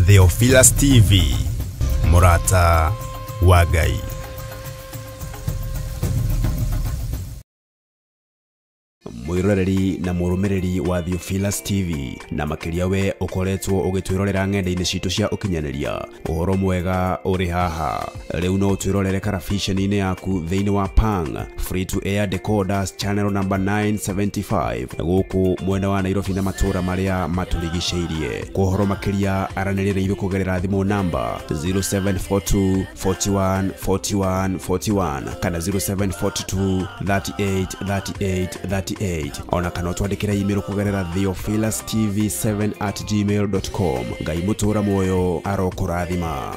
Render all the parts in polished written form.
Theophilus TV, Murata wa Ngai. Mwiroreri na murumiriri wa Theophilus TV na makiria we ukoretwo ugitwirorera ng'enda-ini citu cia ukinyaniria uhoro mwega uri haha riu no twirorere karabiceni-ini yaku thiini wa Pang free to air decoders channel number 975 guku mwena wa Nairobi na matura maria maturigiceirie kuhoro makiria aranirire iru kugerera thimu namba 0742 41 41 41 kana 0742 38 38 38 ona kana twandikira email kugerera theophilustv7@gmail.com. Ngai mutura moyo arokurathima.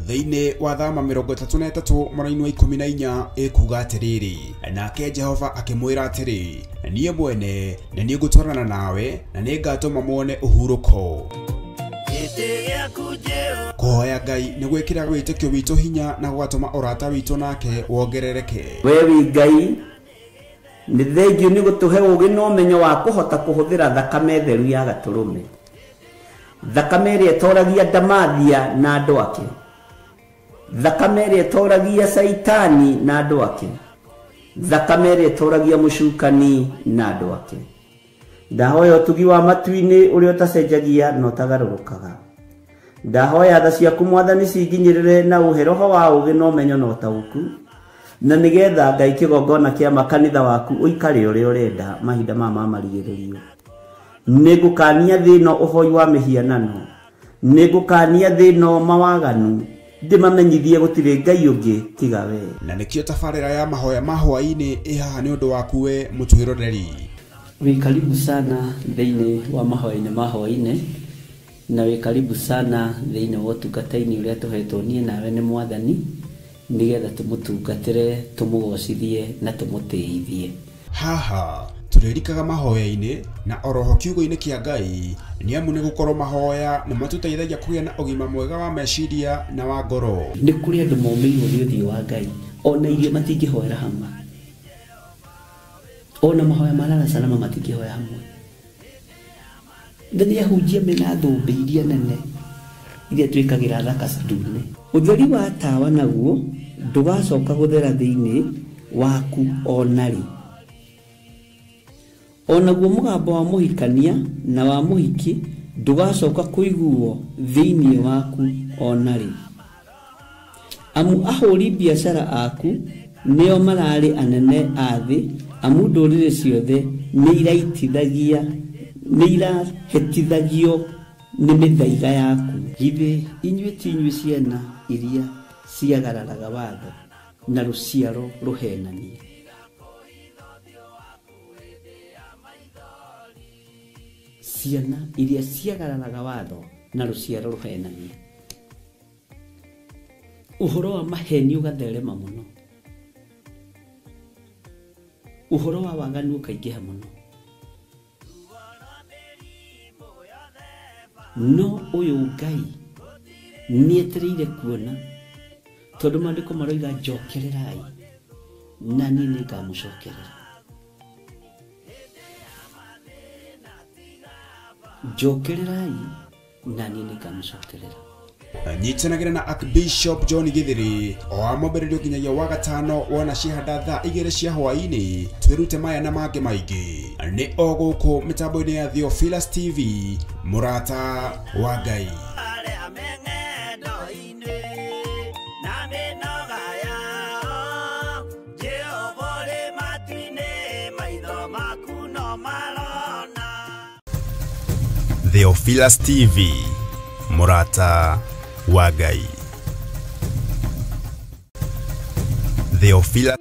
Thiini wa thama 33 mwaka-ini wa 14 ekuga atiriri nake Jehova akimwira atiri niye mwene na niye gutwarana nawe na niye ngatuma muone uhuruko. Kuhoya Ngai ni gwikira witikio witu hinya na gwatuma urata witu nake wongerereke. Wewe Ngai ni thengio ni gutuhe ugi no umenyo wa kuhota kuhuthira thakame theru ya gaturume, thakame iria itoragia ndamathia na andu ake, thakame iria itoragia saitani na andu ake, thakame iria itoragia mucukani na andu ake. Ndahoya utugi wa matu-ini uria utacenjagia no tagarurukaga. Ndahoya tha ciaku Mwathani cinginyirire na uhe roho wa ugi no menyo no tauku, na nigetha Ngai kigongona kia makanitha waku uikare uria urenda mahinda mama marigiririo. Nigukania thino uhoi wa mihianano, nigukania thino mawaganu, ndimamenyithie gutire Ngai ungi tiga we. Na nikio tafarira ya mahoya mahwa-ini ihaha ni undu waku we mutwiroreri. We karibu sana thiini wa mahoya-ini na we karibu sana thiini wa utungata-ini uria tuhetwo nie nawe ni Mwathani nigetha tumutungatire tumugocithie na tumutiithie. Haha turirikaga mahoya-ini na oroho kiugo-ini kia Ngai ni amu ni gukorwo mahoya na matuteithagia kugia na ugima mwega wa meciria na wa ngoro. Ni kuri andu momeirwo ni uthii wa Ngai ona irio matingihoera hamwe, ona mahoya malala salama matingihoya hamwe. Ndani ya hujia mena thumbi iria nene iria twikagira thaka ndune. Utheri wa tawa naguo ndugacoka guthera thiini waku onari. Onaguo mugambo wa muhikania na wa muhiki ndugacoka kuiguo thiini waku onari. Amu ahuri biashara aku neo marari anene athi, amu ndurire ciothe ni irahetithagio ni mithaiga yaku. Githe inyue tinyue ciana iria ciagararaga watho na ruciaro ruhenanie. Ciana iria ciagararaga watho na ruciaro ruhenanie. Uhoro wa maheni ugatherema muno, uhoro wa waganu ukaingiha muno. No uyu Ngai nietereire kuona tondu mandiko maroiga njokererai na ni ngamucokerera. Njokererai na ni ngamucokerera. Nyitanagira na Archbishop John Githiri o amoberirio kinyagia wa gatano wona cihanda thaa 2 cia hwaini twirute maya na mangi maingi ni o guku mitambo-ini ya Theophilus TV, Murata wa Ngai. Theophilus TV, Murata wa Ngai. Theophilus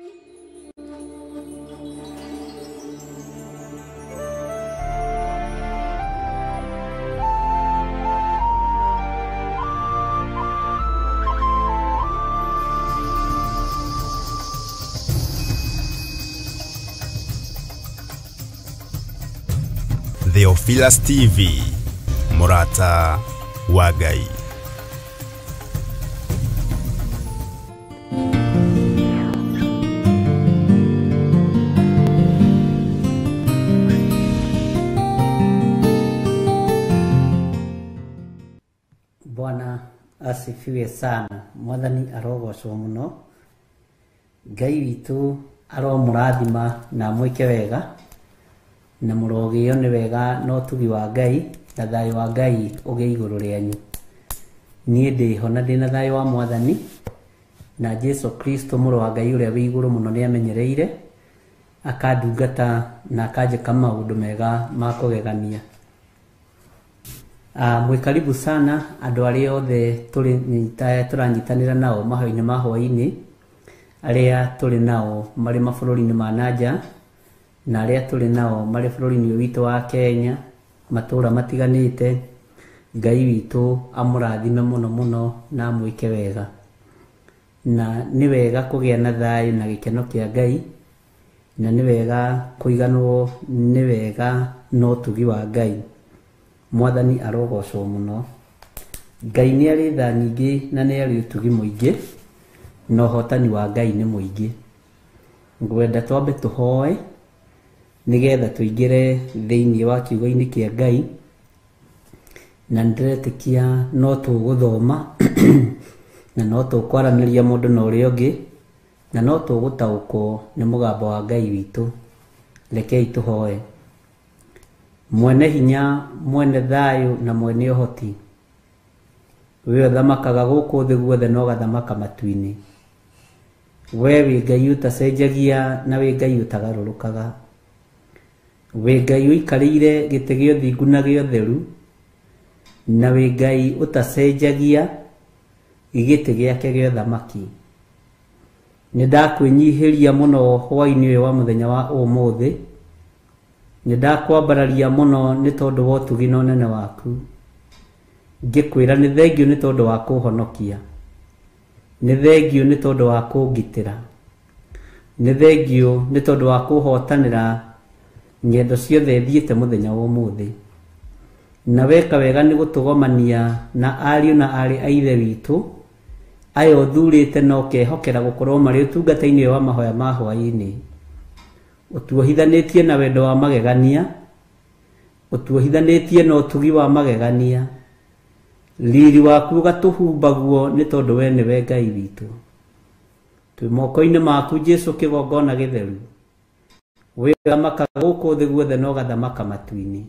Theophilus TV, Murata wa Ngai. Bwana asifiwe sana. Mwathani arogocwo muno. Ngai witu aromurathima na mwike wega na murogio ni wega no tugi wa Ngai na thayo wa Ngai uge iguru ryanyu. Nie ndi hona ndina thayo wa Mwathani na Jesu Kristo muru wa Ngai uria wi iguru muno ni amenyereire akadungata na akajeka maundu mega ma kugegania. Mwe karibu sana andu aria othe turanyitanira nao mahoini ma hwaini aria turi nao mari mabũrũri-inĩ ma nanja na aria turi nao mari bũrũri-inĩ witu wa Kenya matura matiganite. Ngai witu amurathime muno muno na mwike wega na ni wega kugia na thayu na gikeno kia Ngai na ni wega kuiganwo ni wega no tugi wa Ngai. Mwathani arogocwo muno. Ngai ni ari tha nyingi na ni ari utugi muingi no hotani wa Ngai ni muingi. Ngwenda twambe tuhoe nigetha tuingire thiini wa kiugo-ini kia Ngai na ndiretikia no tuguthoma na no tukwaraniria mundu na uria ungi na no tugutaukwo ni mugambo wa Ngai witu. Rekei tuhoe. Mwene hinya, mwene thayu na mwene uhoti, we uthamakaga guku thi guothe no gathamaka matu-ini. We wi Ngai utacenjagia na wi Ngai utagarurukaga. We Ngai uikarire giti gio thingu na gio theru na wi Ngai utacenjagia giti giake gio thamaki. Nindakwenyihiria muno hwaini uyu wa muthenya wa umuthi. Nindakwambararia muno ni tondu wa utugi na unene waku. Ngikwira ni thengio ni tondu wa kuhonokia. Ni thengio ni tondu wa kungitira. Ni thengio ni tondu wa kuhotanira ngendo ciothe thiite muthenya wa umuthi. Na weka wega ni gutugomania na ariu na ari a ithe witu ayo thurite no kehokera gukorwo mari utungata-ini wa mahoya ma hwaini. Utuohithanitie na wendo wa magegania, utuohithanitie na utugi wa magegania. Riri waku ugatuhumbaguo ni tondu we niwe Ngai witu. Twi moko-ini maku Jesu kigongona githeru. We uthamakaga guku thi guothe no gathamaka matu-ini.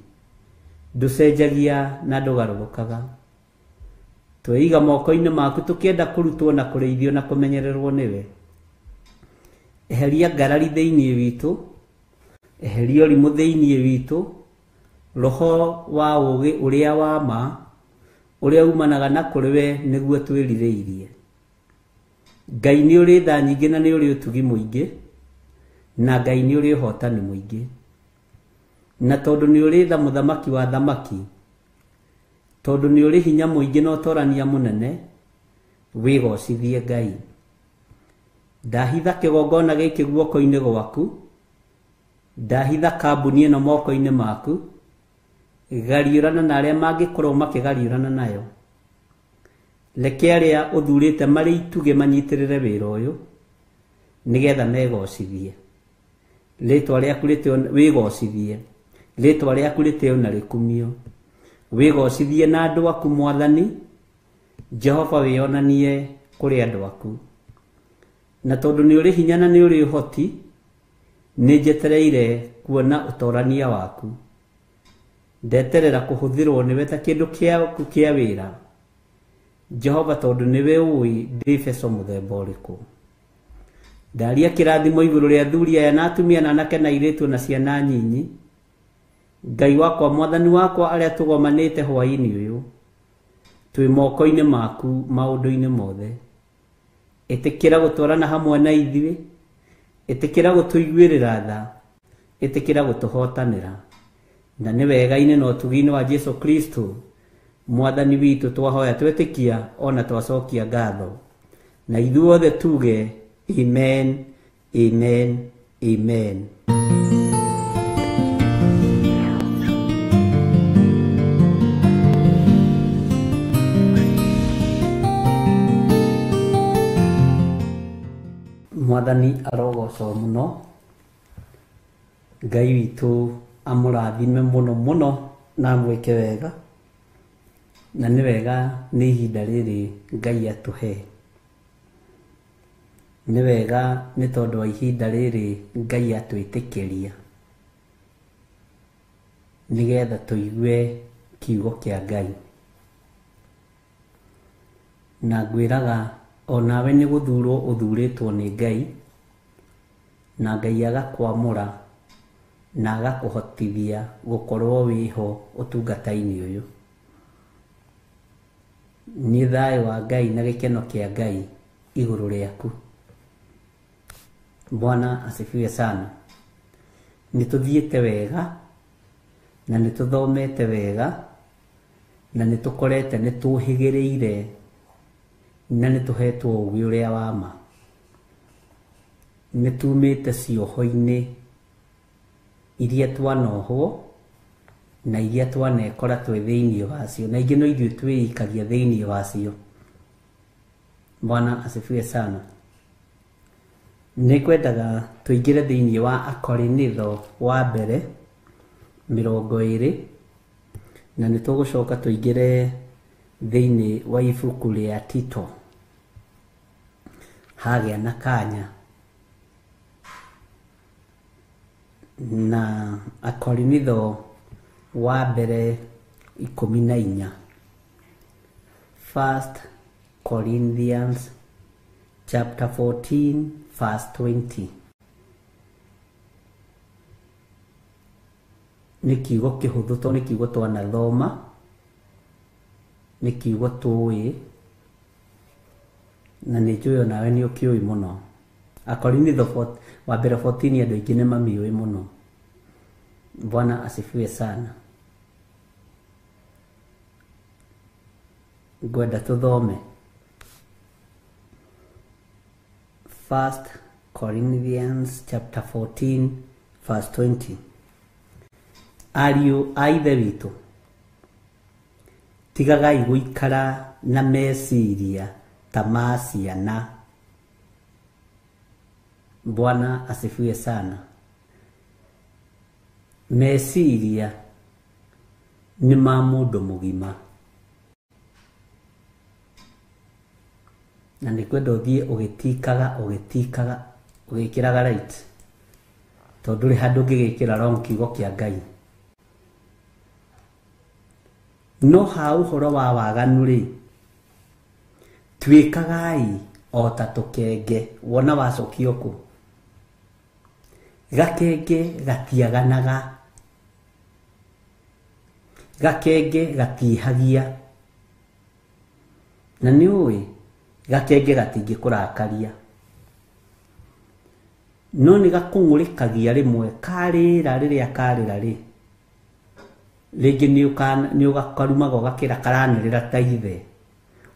Nducenjagia na ndugarurukaga. Twiiga moko-ini maku tukienda kurutwo na kureithio na kumenyererwo niwe. Eheria ngarari thiini witu, eheria rimu thiini witu, roho wa ugi uria wa ma uria umanaga na kuriwe niguo twiritheirie. Ngai ni uri tha nyingi na ni uri utugi muingi na Ngai ni uri hotani muingi. Na tondu ni uri tha muthamaki wa thamaki, tondu ni uri hinya muingi na utorania munene, wigocithie Ngai. Ndahitha kigongona giki guoko-ini gwaku, ndahitha kambuni ino moko-ini maku, gariurana na aria mangikorwo makigariurana nayo. Reke aria uthurite mari ituge manyitirire wira uyu nigetha megocithie. Ritwa riaku ritio wigocithie, ritwa riaku ritio na rikumio. Wigocithie na andu aku Mwathani Jehova, wionanie kuri andu aku. Na tondu ni uri hinya na ni uri uhoti, ni njetereire kuona utorania waku. Ndeterera kuhuthirwo niwe ta kindu kia wira Jehova, tondu niwe ui ndibeco muthemba uriku. Ndaria kirathimo iguru ria athuri aya na atumia na anake na airitu na ciana nyinyi. Ngai wakwa, Mwathani wakwa, aria tugomanite hwaini uyu, twi moko-ini maku maundu-ini mothe. Itikira gutwarana hamwe na ithuĩ, itikira gutuiguĩrĩra tha, itikira gutuhotanĩra. Na nĩ wega-inĩ na ũtugi-inĩ wa Jesu Kristo Mwathani witũ twahoya twĩtĩkia ona twacokia ngatho. Na ithuothe tuge amen, amen, amen. Mwathani arogocwo muno. Ngai witu amurathime muno muno na mwike wega na nĩ wega nĩ ihinda rĩrĩ Ngai atũhe. Nĩ wega nĩ tondũ wa ihinda rĩrĩ Ngai atwĩtĩkĩria nĩgetha tũigue kiugo kĩa Ngai. Na ngwĩraga onawe nĩ gũthurwo ũthurĩtwo nĩ Ngai, na Ngai agakwamũra na agakũhotithia gũkorwo wĩho ũtungata-inĩ ũyũ. Nĩ thayũ wa Ngai na gĩkeno kĩa Ngai igũrũ rĩaku. Bwana asifiwe sana. Nĩtũthiĩte wega na nĩtũthomete wega na nĩtũkorete nĩtũhĩgĩrĩire na nĩtũhetwo ũgĩ ũrĩa wa ma. Nĩtumĩte cioho-inĩ iria twanohwo na iria twanekora twĩ thĩinĩ wacio, na ingĩ no ithuĩ twĩikagia thĩinĩ wacio. Bwana asifiwe sana. Nĩkwendaga tũingĩre thĩinĩ wa Akorinitho wa mbere 20, na nĩtũgũcoka tũingĩre thĩinĩ wa ibuku rĩa Tito hagĩa na kanya. Na Akorinitho wa mbere 14, 1 Corinthians chapter 14 verse 20. Nĩ kiugo kĩhũthũ tondũ nĩ kiugo twanathoma, nĩ kiugo tũĩ, na nĩ njũĩ onawe nĩ ũkĩũĩ mũno. Akorinitho wa mbere 14 andũ aingĩ nĩ mamĩũĩ mũno. Bwana asifiwe sana. Ngwenda tũthome 1 Corinthians chapter 14 verse 20. Ariũ a Ithe witũ, tigagai gũikara na meciria ta ma ciana. Bwana asifiwe sana. Meciria nĩ ma mũndũ mũgima, na nĩkwenda ũthiĩ ũgĩtikaga ũgĩkĩraga right, tondũ ndũrĩ handũ ũngĩgĩkĩra wrong kiugo kĩa Ngai. No ha ũhoro wa waganu rĩ, twĩkagai o ta tũkenge. Wona wacokio kũ? Gakenge gatiaganaga, gakenge gatihagia, na nĩ ũĩ gakenge gatingĩkũrakaria, no nĩ gakũng'ũrĩkagia rĩmwe. Karĩra rĩrĩa karĩra rĩ, rĩngĩ nĩ ũgakarumaga ũgakĩra karanĩrĩra ta ithe.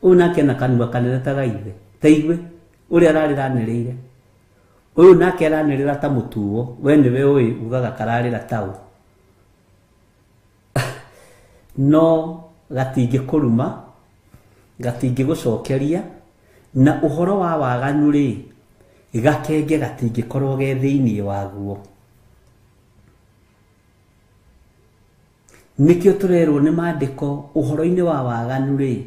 Ũyũ nake na kanua kanene ta gaithe, ta ithuĩ ũrĩa ararĩranĩrĩire. Ũyũ nake aranĩrĩra ta mũtuo, we nĩwe ũĩ ugaga kararĩra tau. No gatingĩkũruma, gatingĩgũcokeria, na ũhoro wa waganu rĩ, gakenge gatingĩkorwo ge thĩinĩ waguo. Nĩkĩo tũrerwo nĩ maandĩko ũhoro-inĩ wa waganu rĩ,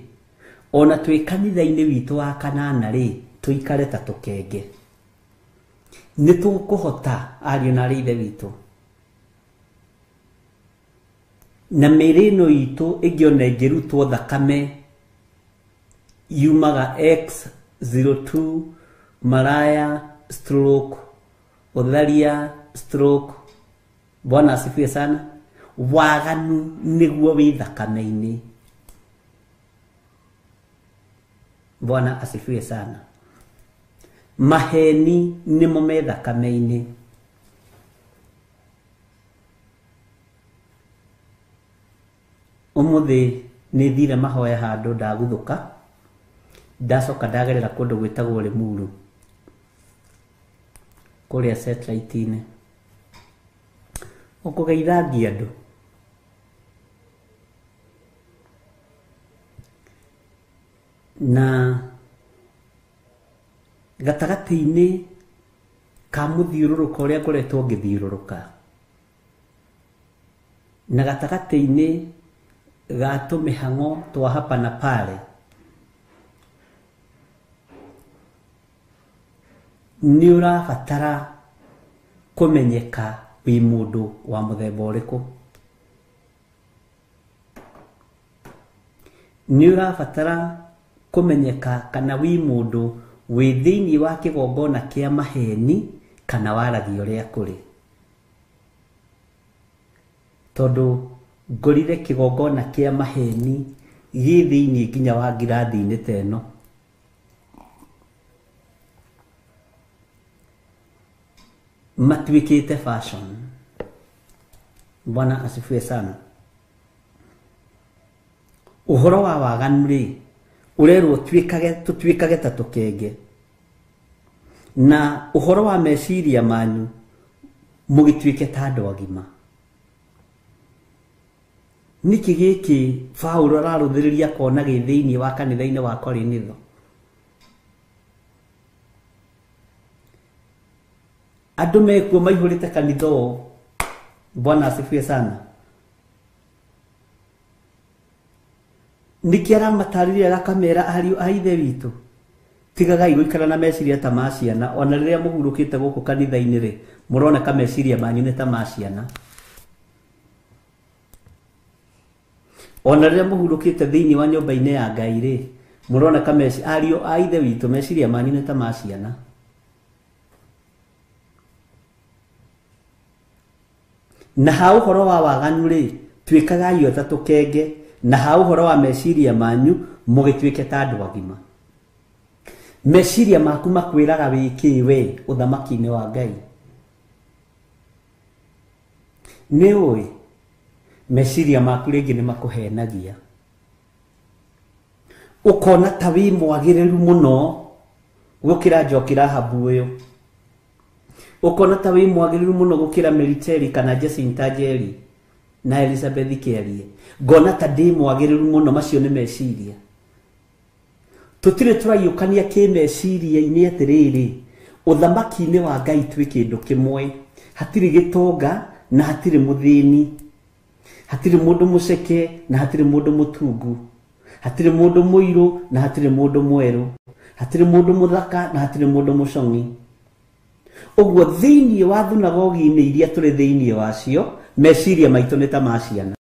ona twĩ kanitha-inĩ witũ wa kanana rĩ, tũikare ta tũkenge. Nĩ tũkũhota ariũ na Ithe witũ. Na mĩĩrĩ ĩno itũ ĩngĩona ĩngĩrutwo thakame yumaga X02 maraya stroke ũtharia stroke. Bwana asifiwe sana. Waganu nĩguo wĩ thakame-inĩ. Bwana asifiwe sana. Maheni nĩmo me thakame-inĩ. Ũmũthĩ nĩ thire mahoya handũ ndaguthũka, ndacoka ndagerera kũndũ gwĩtagwo Limuru kũrĩa satellite-inĩ, ũkũgeithagia andũ. Na gatagatĩ-inĩ ka mũthiũrũrũka ũrĩa ngoretwo ngĩthiũrũrũka, na gatagatĩ-inĩ ga tumihango twa hapa na pale ni urabatara kumenyeka wi mundu wa muthemba uriku. Ni urabatara kumenyeka kana wi mundu wi thiini wa kigongona kia maheni kana warathi uria kuri. Tondu ngorire kigongona kia maheni gi thiini nginya wa ngirathi-ini teno. Matuikite fashion. Bwana asifiwe sana. Uhoro wa waganu ri urerwo tutuikage ta tukenge. Na uhoro wa meciria manyu mugituike ta andu agima. Niki giki Paulo araruthiriria kona gi thiini wa kanitha-ini wa Korintho. Andu mekuo maihurite kanitha. Bwana asifiwe sana. Niki aramatariria agakamera ariu a ithe witu. Tigagai guikara na meciria ta ma ciana. Ona riria muhurukite guku kanitha-ini ri muroneka meciria manyu ni ta ma ciana. Ona riria muhurukite thiini wa nyumba-ini ya Ngai ri muroneka ariu a ithe witu meciria manyu ni ta ma ciana. Na ha uhoro wa waganu ri tuikagai othe tukenge. Na ha uhoro wa meciria manyu mugituike ta andu agima. Meciria maku makwiraga wiki we uthamaki-ini wa Ngai. Ni ui meciria maku ringi ni makuhenagia. Ukona ta wi mwagiriru muno gukira Njokira Habu uyu. Ukona ta wi mwagiriru muno gukira Militeri kana Jacinta Njeri na Elizabeth Kiarie. Ngona ta ndi mwagiriru muno. Macio ni meciria. Tutire turayukania ki meciria-ini atiriri uthamaki-ini wa Ngai twi kindu kimwe. Hatiri gitonga na hatiri muthini. Hatiri mundu muceke na hatiri mundu mutungu. Hatiri mundu muiru na hatiri mundu mweru. Hatiri mundu muthaka na hatiri mundu mucongi. Uguo thiini wa thunagogi-ini iria turi thiini wacio meciria maitu ni ta ma ciana.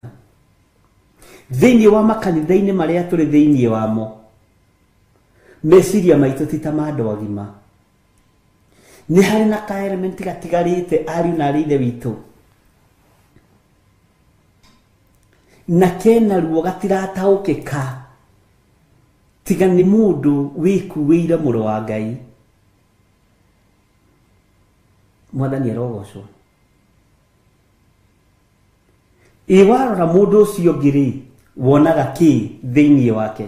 Thiini wa makanitha-ini maria turi thiini wamo meciria maitu ti ta ma andu agima. Ni hari na ka element gatigarite ariu na ithe witu. Na kena ruo gatirataukika tiga ni mundu wikuwire muru wa Ngai. Mwathani arogocwo. Iwarora mundu ucio ngiri wonaga ki thiini wake.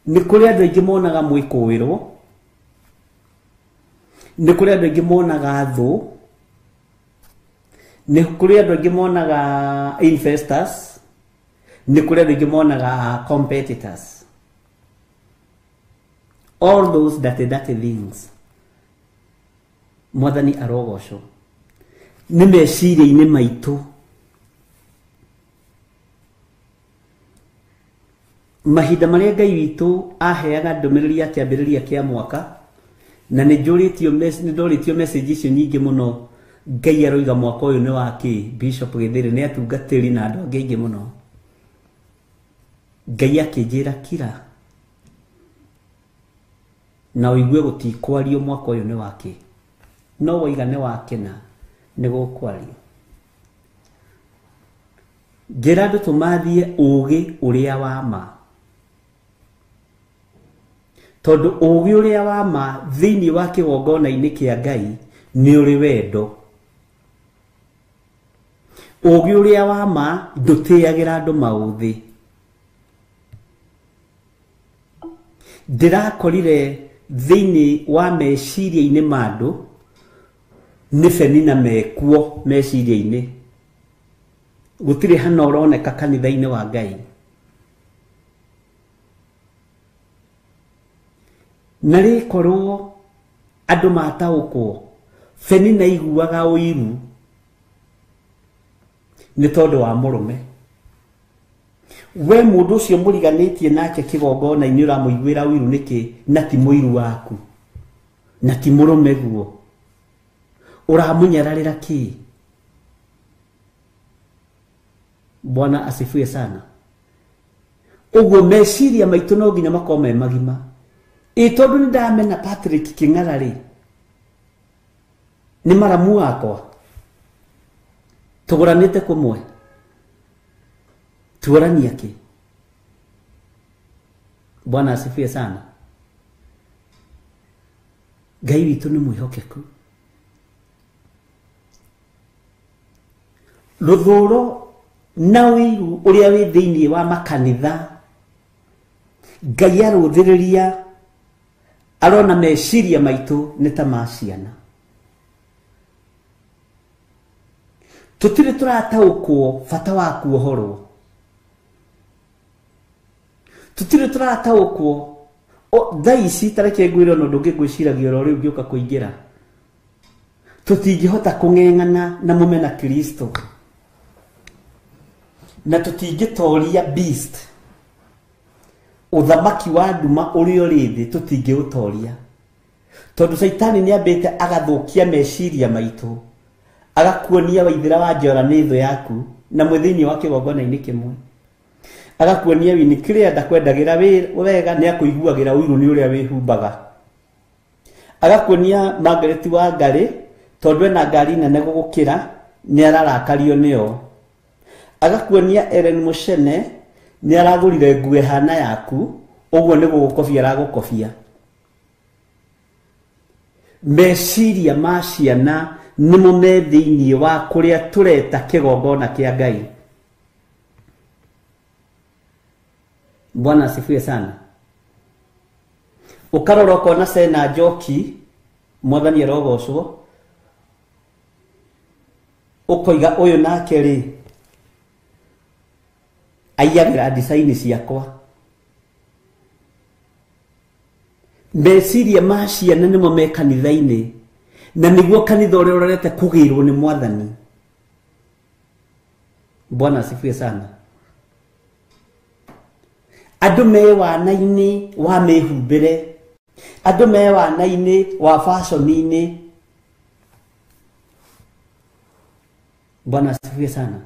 Ni kuri andu aingi monaga mwikuwirwo. Ni kuri andu aingi monaga thu. Ni kuri andu aingi monaga investors. Ni kuri andu aingi monaga competitors. All those dirty things. Mwathani arogocwo. Ni meciria-ini maitu. Mahinda maria Ngai witu aheaga ndumiriri ya kiambiriria kia mwaka na ni ndoritio message icio nyingi muno. Ngai aroiga mwaka uyu ni waki Bishop Githiri ni atungatiri na andu angi aingi muno. Ngai akinjira kira na uigue gutikwario mwaka uyu ni waki no waiga ni wakena ni gukwario. Njira andu tumathie ugi uria wa ma. Tondu ugi uria wa ma thiini wa kigongona-ini kia Ngai ni uri wendo. Ugi uria wa ma ndutiagira andu mauthi. Ndirakorire thiini wa meciria-ini ma andu ni Penina mekuo meciria-ini. Gutire hana uroneka kanitha-ini wa Ngai. Nari korwo andu mataukwo Penina iguaga uiru ni tondu wa murume. we mundu ucio muriganitie nake kigongona ini uramuiguira wiru niki na ti muiru waku na ti murume guo uramunyararira ki? Bwana asifiwe sana. Uguo meciria maitu no nginya makome magima. Tondu ni ndamena Patrick King'ara ri ni maramu wakwa tuguranite kumwe tuorania ki? Bwana asifiwe sana. Ngai witu ni mwihokeku. Ruthuro na wiru uria wi thiini wa makanitha Ngai aruthiriria arona meciria maitu ni ta ma ciana. Tutire turataukwo bata wa kuohorwo. Tutire turataukwo thaici tareke ngwire no ndungigwiciragia ro riu ngioka kuingira. Tutingihota kung'eng'ana na mumena Kristo. Na tutingitoria beast. Uthamaki wa nduma uri uri thi tutingiutoria. Tondu Saitani ni ambite agathukia meciria maitu. Agakuonia waithira wa njora ni thu yaku na mwithini wa kigongona-ini kimwe. Agakuonia wini kiria ndakwendagira wega ni akuiguagira uiru ni uria wihumbaga. Agakuonia Margaret wa Ngari tondu ena ngari nene gugukira ni ararakario nio. Agakuonia Ellen Mushene ni aragurire nguo hana yaku uguo ni gugukofia aragukofia. Meciria ma ciana nimo me thiini wa kuria tureta kigongona kia Ngai. Bwana asifiwe sana. Ukarora kona Sena Njoki mwathani arogocwo ukoiga uyu nake ri aiyagira design ciakwa. Meciria ma ciana nimo me kanitha-ini na niguo kanitha uria urorete kugirwo ni mwathani. Bwana asifiwe sana. Andu me wana-ini wa mihumbire, andu me wana-ini wa fashion-ini. Bwana asifiwe sana.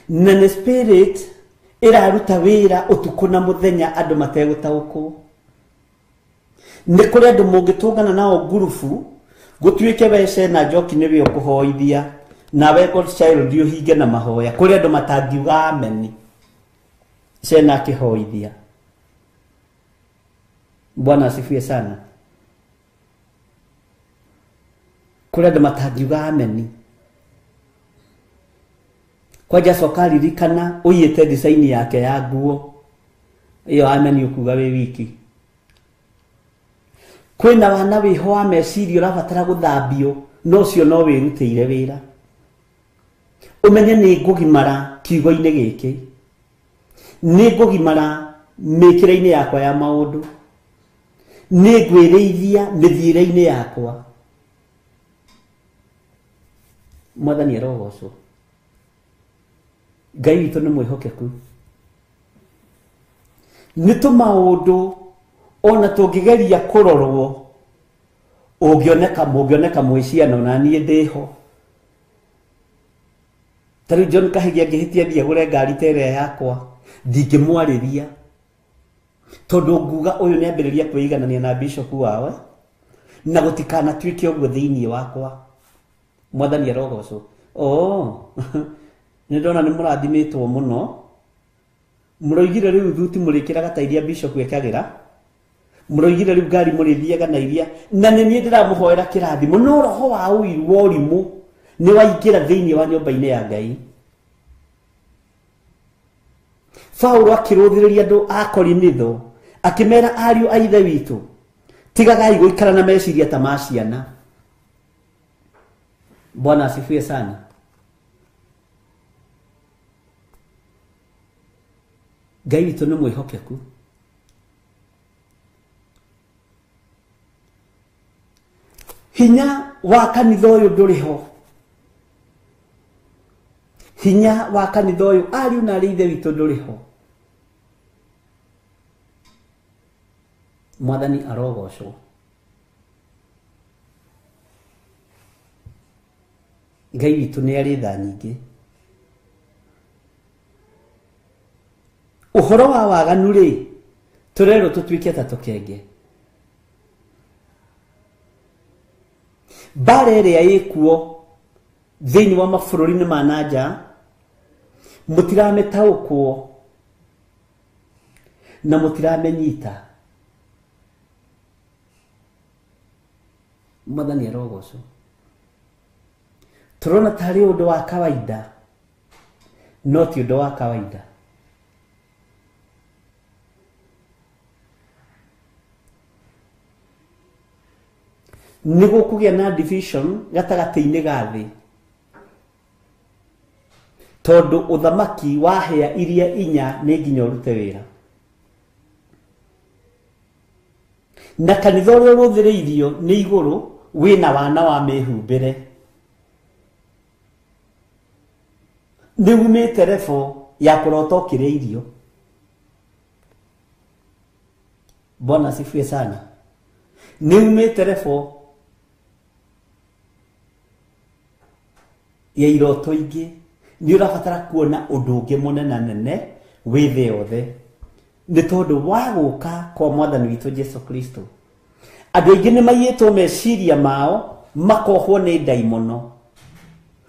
Na ni spirit iraruta wira utuku na muthenya andu mategutaukwo. Ni kuri andu mungitungana nao ngurubu gutuike wece na Njoki niwe ukuhoithia nawe God child uhinge na mahoya kuri andu matangiuga ameni Sena akihoithia. Bwana asifiwe sana. Kuri andu matangiuga ameni kwaja sokari rikana uyite design yake ya nguo iyo ameni ukuga we wiki. Kwina wana wiho wa meciria urabatara guthambio no cio no wirutire wira. Umenye ni ngugimara kiugo-ini giki. Ni ngugimara mikira-ini yakwa ya maundu. Ni ngwirithia mithire-ini yakwa. Mwathani arogocwo. Ngai witu ni mwihokeku. Ni tumaundu ona tungigeria kurorwo ungioneka mwiciano na nie ndiho. Tari John Kahigia ngihitia thia gure ngari tere yakwa ndingimwariria tondu nguga uyu ni ambiriria kwiganania na bishop wawe na gutikana twike uguo thiini wakwa. Mwathani arogocwo. Ni ndona ni murathimitwo muno. Muroigire riu thuti murikiraga ta iria bishop ekagira. Muroigire riu ngari murithiaga na iria na ni nie ndiramuhoera kirathimo no roho wa uiru wa urimu ni waingira thiini wa nyumba-ini ya Ngai. Paulo akiruthiriria andu a Korinitho akimera ariu a ithe witu tigagai guikara na meciria ta ma ciana. Bwana asifiwe sana. Ngai witu ni mwihokeku. Hinya wa kanitha uyu nduriho. hinya wa kanitha uyu ari una ri ithe witu nduriho. Mwathani arogocwo. Ngai witu ni ari tha nyingi. Uhoro wa waganu ri turero tutwike ta tukenge. Bare ria ikuo thiini wa mabũrũri-inĩ ma nanja mũtirametaũkwo na mũtiramenyita. Mwathani arogocwo. Turona tarĩ ũndũ wa kawaida, no ti ũndũ wa kawaida. Nĩguo kũgĩa na division gatagatĩ-inĩ ga thĩ, tondũ ũthamaki wa hĩa iria inya nĩ nginya ũrute wĩra. Na kanitha ũrĩa ũrũthĩrĩirio nĩ igũrũ wĩna wana wa mĩhumbĩre. Nĩ umĩte rebo ya kũrota ũkĩrĩa irio. Bwana asifiwe sana. Nĩ umĩte rebo ya iroto ingĩ. Nĩ ũrabatara kuona ũndũ ũngĩ mũnenanene wĩ thĩ yothe. Nĩ tondũ wa gũka kwa Mwathani witũ Jesu Kristo, andũ aingĩ nĩ maiyĩtwo meciria mao makohwo nĩ ndaimono.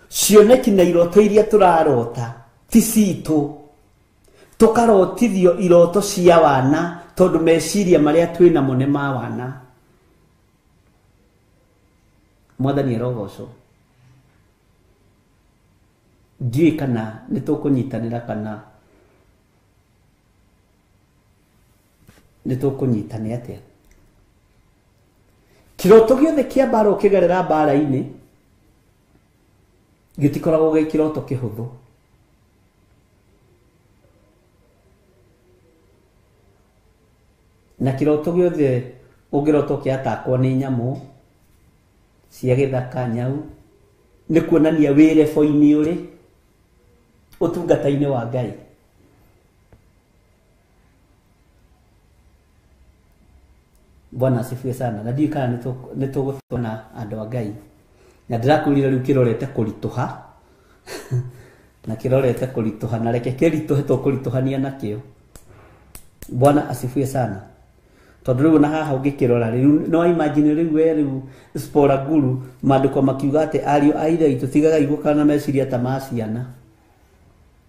Cioneki na iroto iria tũrarota ti citũ. Tũkarotithio iroto cia wana tondũ meciria marĩa twĩnamo nĩ ma wana. Mwathani arogocwo. Ndiũĩ kana nĩ tũkũnyitanĩra kana nĩ tũkũnyitana atĩa. Kĩroto gĩothe kĩa mbara ũkĩgerera mbara-inĩ gĩtikoragwo gĩ kĩroto kĩhũthũ. Na kĩroto gĩothe ũngĩrota ũkĩatakwo nĩ nyamũ cia gĩthaka, nyau, nĩ kuonania wĩ rebo-inĩ ũrĩ ũtungata-inĩ wa Ngai. Bwana asifiwe sana. Na ndiũĩ kana nĩ tũgũtona andũ a Ngai. Na ndĩrakwĩrire rĩu kĩrorete kũritũha na kĩrorete kũritũha, na reke kĩritũhe tũkũritũhania nakĩo. Bwana asifiwe sana. Tondũ rĩu na haha ũngĩkĩrora rĩu no imagine rĩu we rĩu Spora Guru maandĩko makiuga atĩ ariũ a ithe witũ tigaga igũka na meciria ta ma ciana.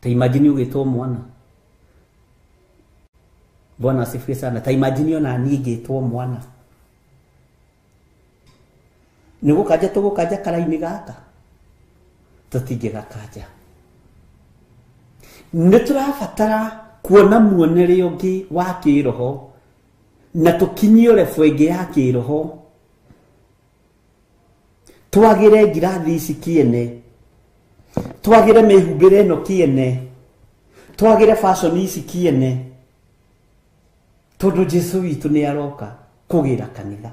Ta imagine ũgĩtwo mwana. Bwana asifiwe sana. Ta imagine ona niĩ ngĩtwo mwana. Nĩ gũkanja tũgũkanja kara-inĩ gaka? Tũtingĩgakanja. Nĩ tũrabatara kuona muonere ũngĩ wa kĩroho na tũkinyio rebo ĩngĩ ya kĩroho. Twagĩre ngirathi ici kĩene, twagĩre mĩhumbĩre ĩno kĩene, twagĩre fashion ici kĩene, tondũ Jesu witũ nĩ aroka kũgĩra kanitha.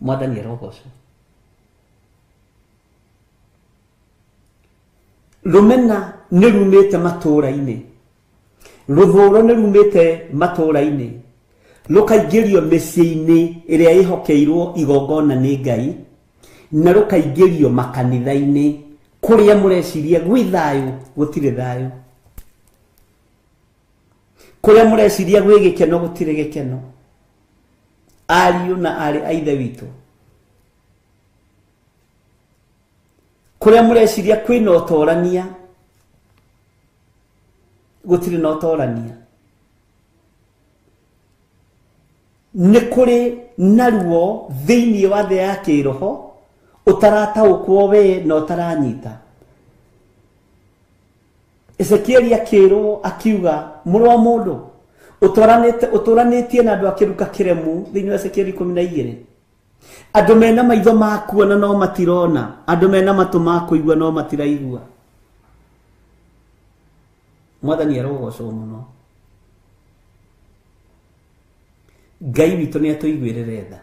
Mwathani arogocwo. Rũmena nĩ rumĩte matũũra-inĩ, rũthũũro nĩ rumĩte matũũra-inĩ, rũkaingĩrio mĩciĩ-inĩ ĩrĩa ĩhokeirwo igongona nĩ Ngai, na rũkaingĩrio makanitha-inĩ kũrĩa mũreciria gwĩ thayũ gũtirĩ thayũ, kũrĩa mũreciria gwĩ gĩkeno gũtirĩ gĩkeno. Ariũ na arĩ a ithe witũ, kũrĩa mũreciria kwĩna ũtorania gũtirĩ na ũtorania. Nĩ kũrĩ naruo thĩinĩ wa thĩ ya kĩroho ũtarataũkwo we na ũtaranyita. Ezekieli akĩrwo akiuga, mũrũ wa mũndũ, ũtũranĩtie na andũ akĩruka kĩremu thĩinĩ wa Ezekieli 12. Andũ mena maitho ma kuona no matirona, andũ mena matũ ma kũigua no matiraigua. Mwathani arogocwo mũno. Ngai witũ nĩ atũiguĩrĩre tha.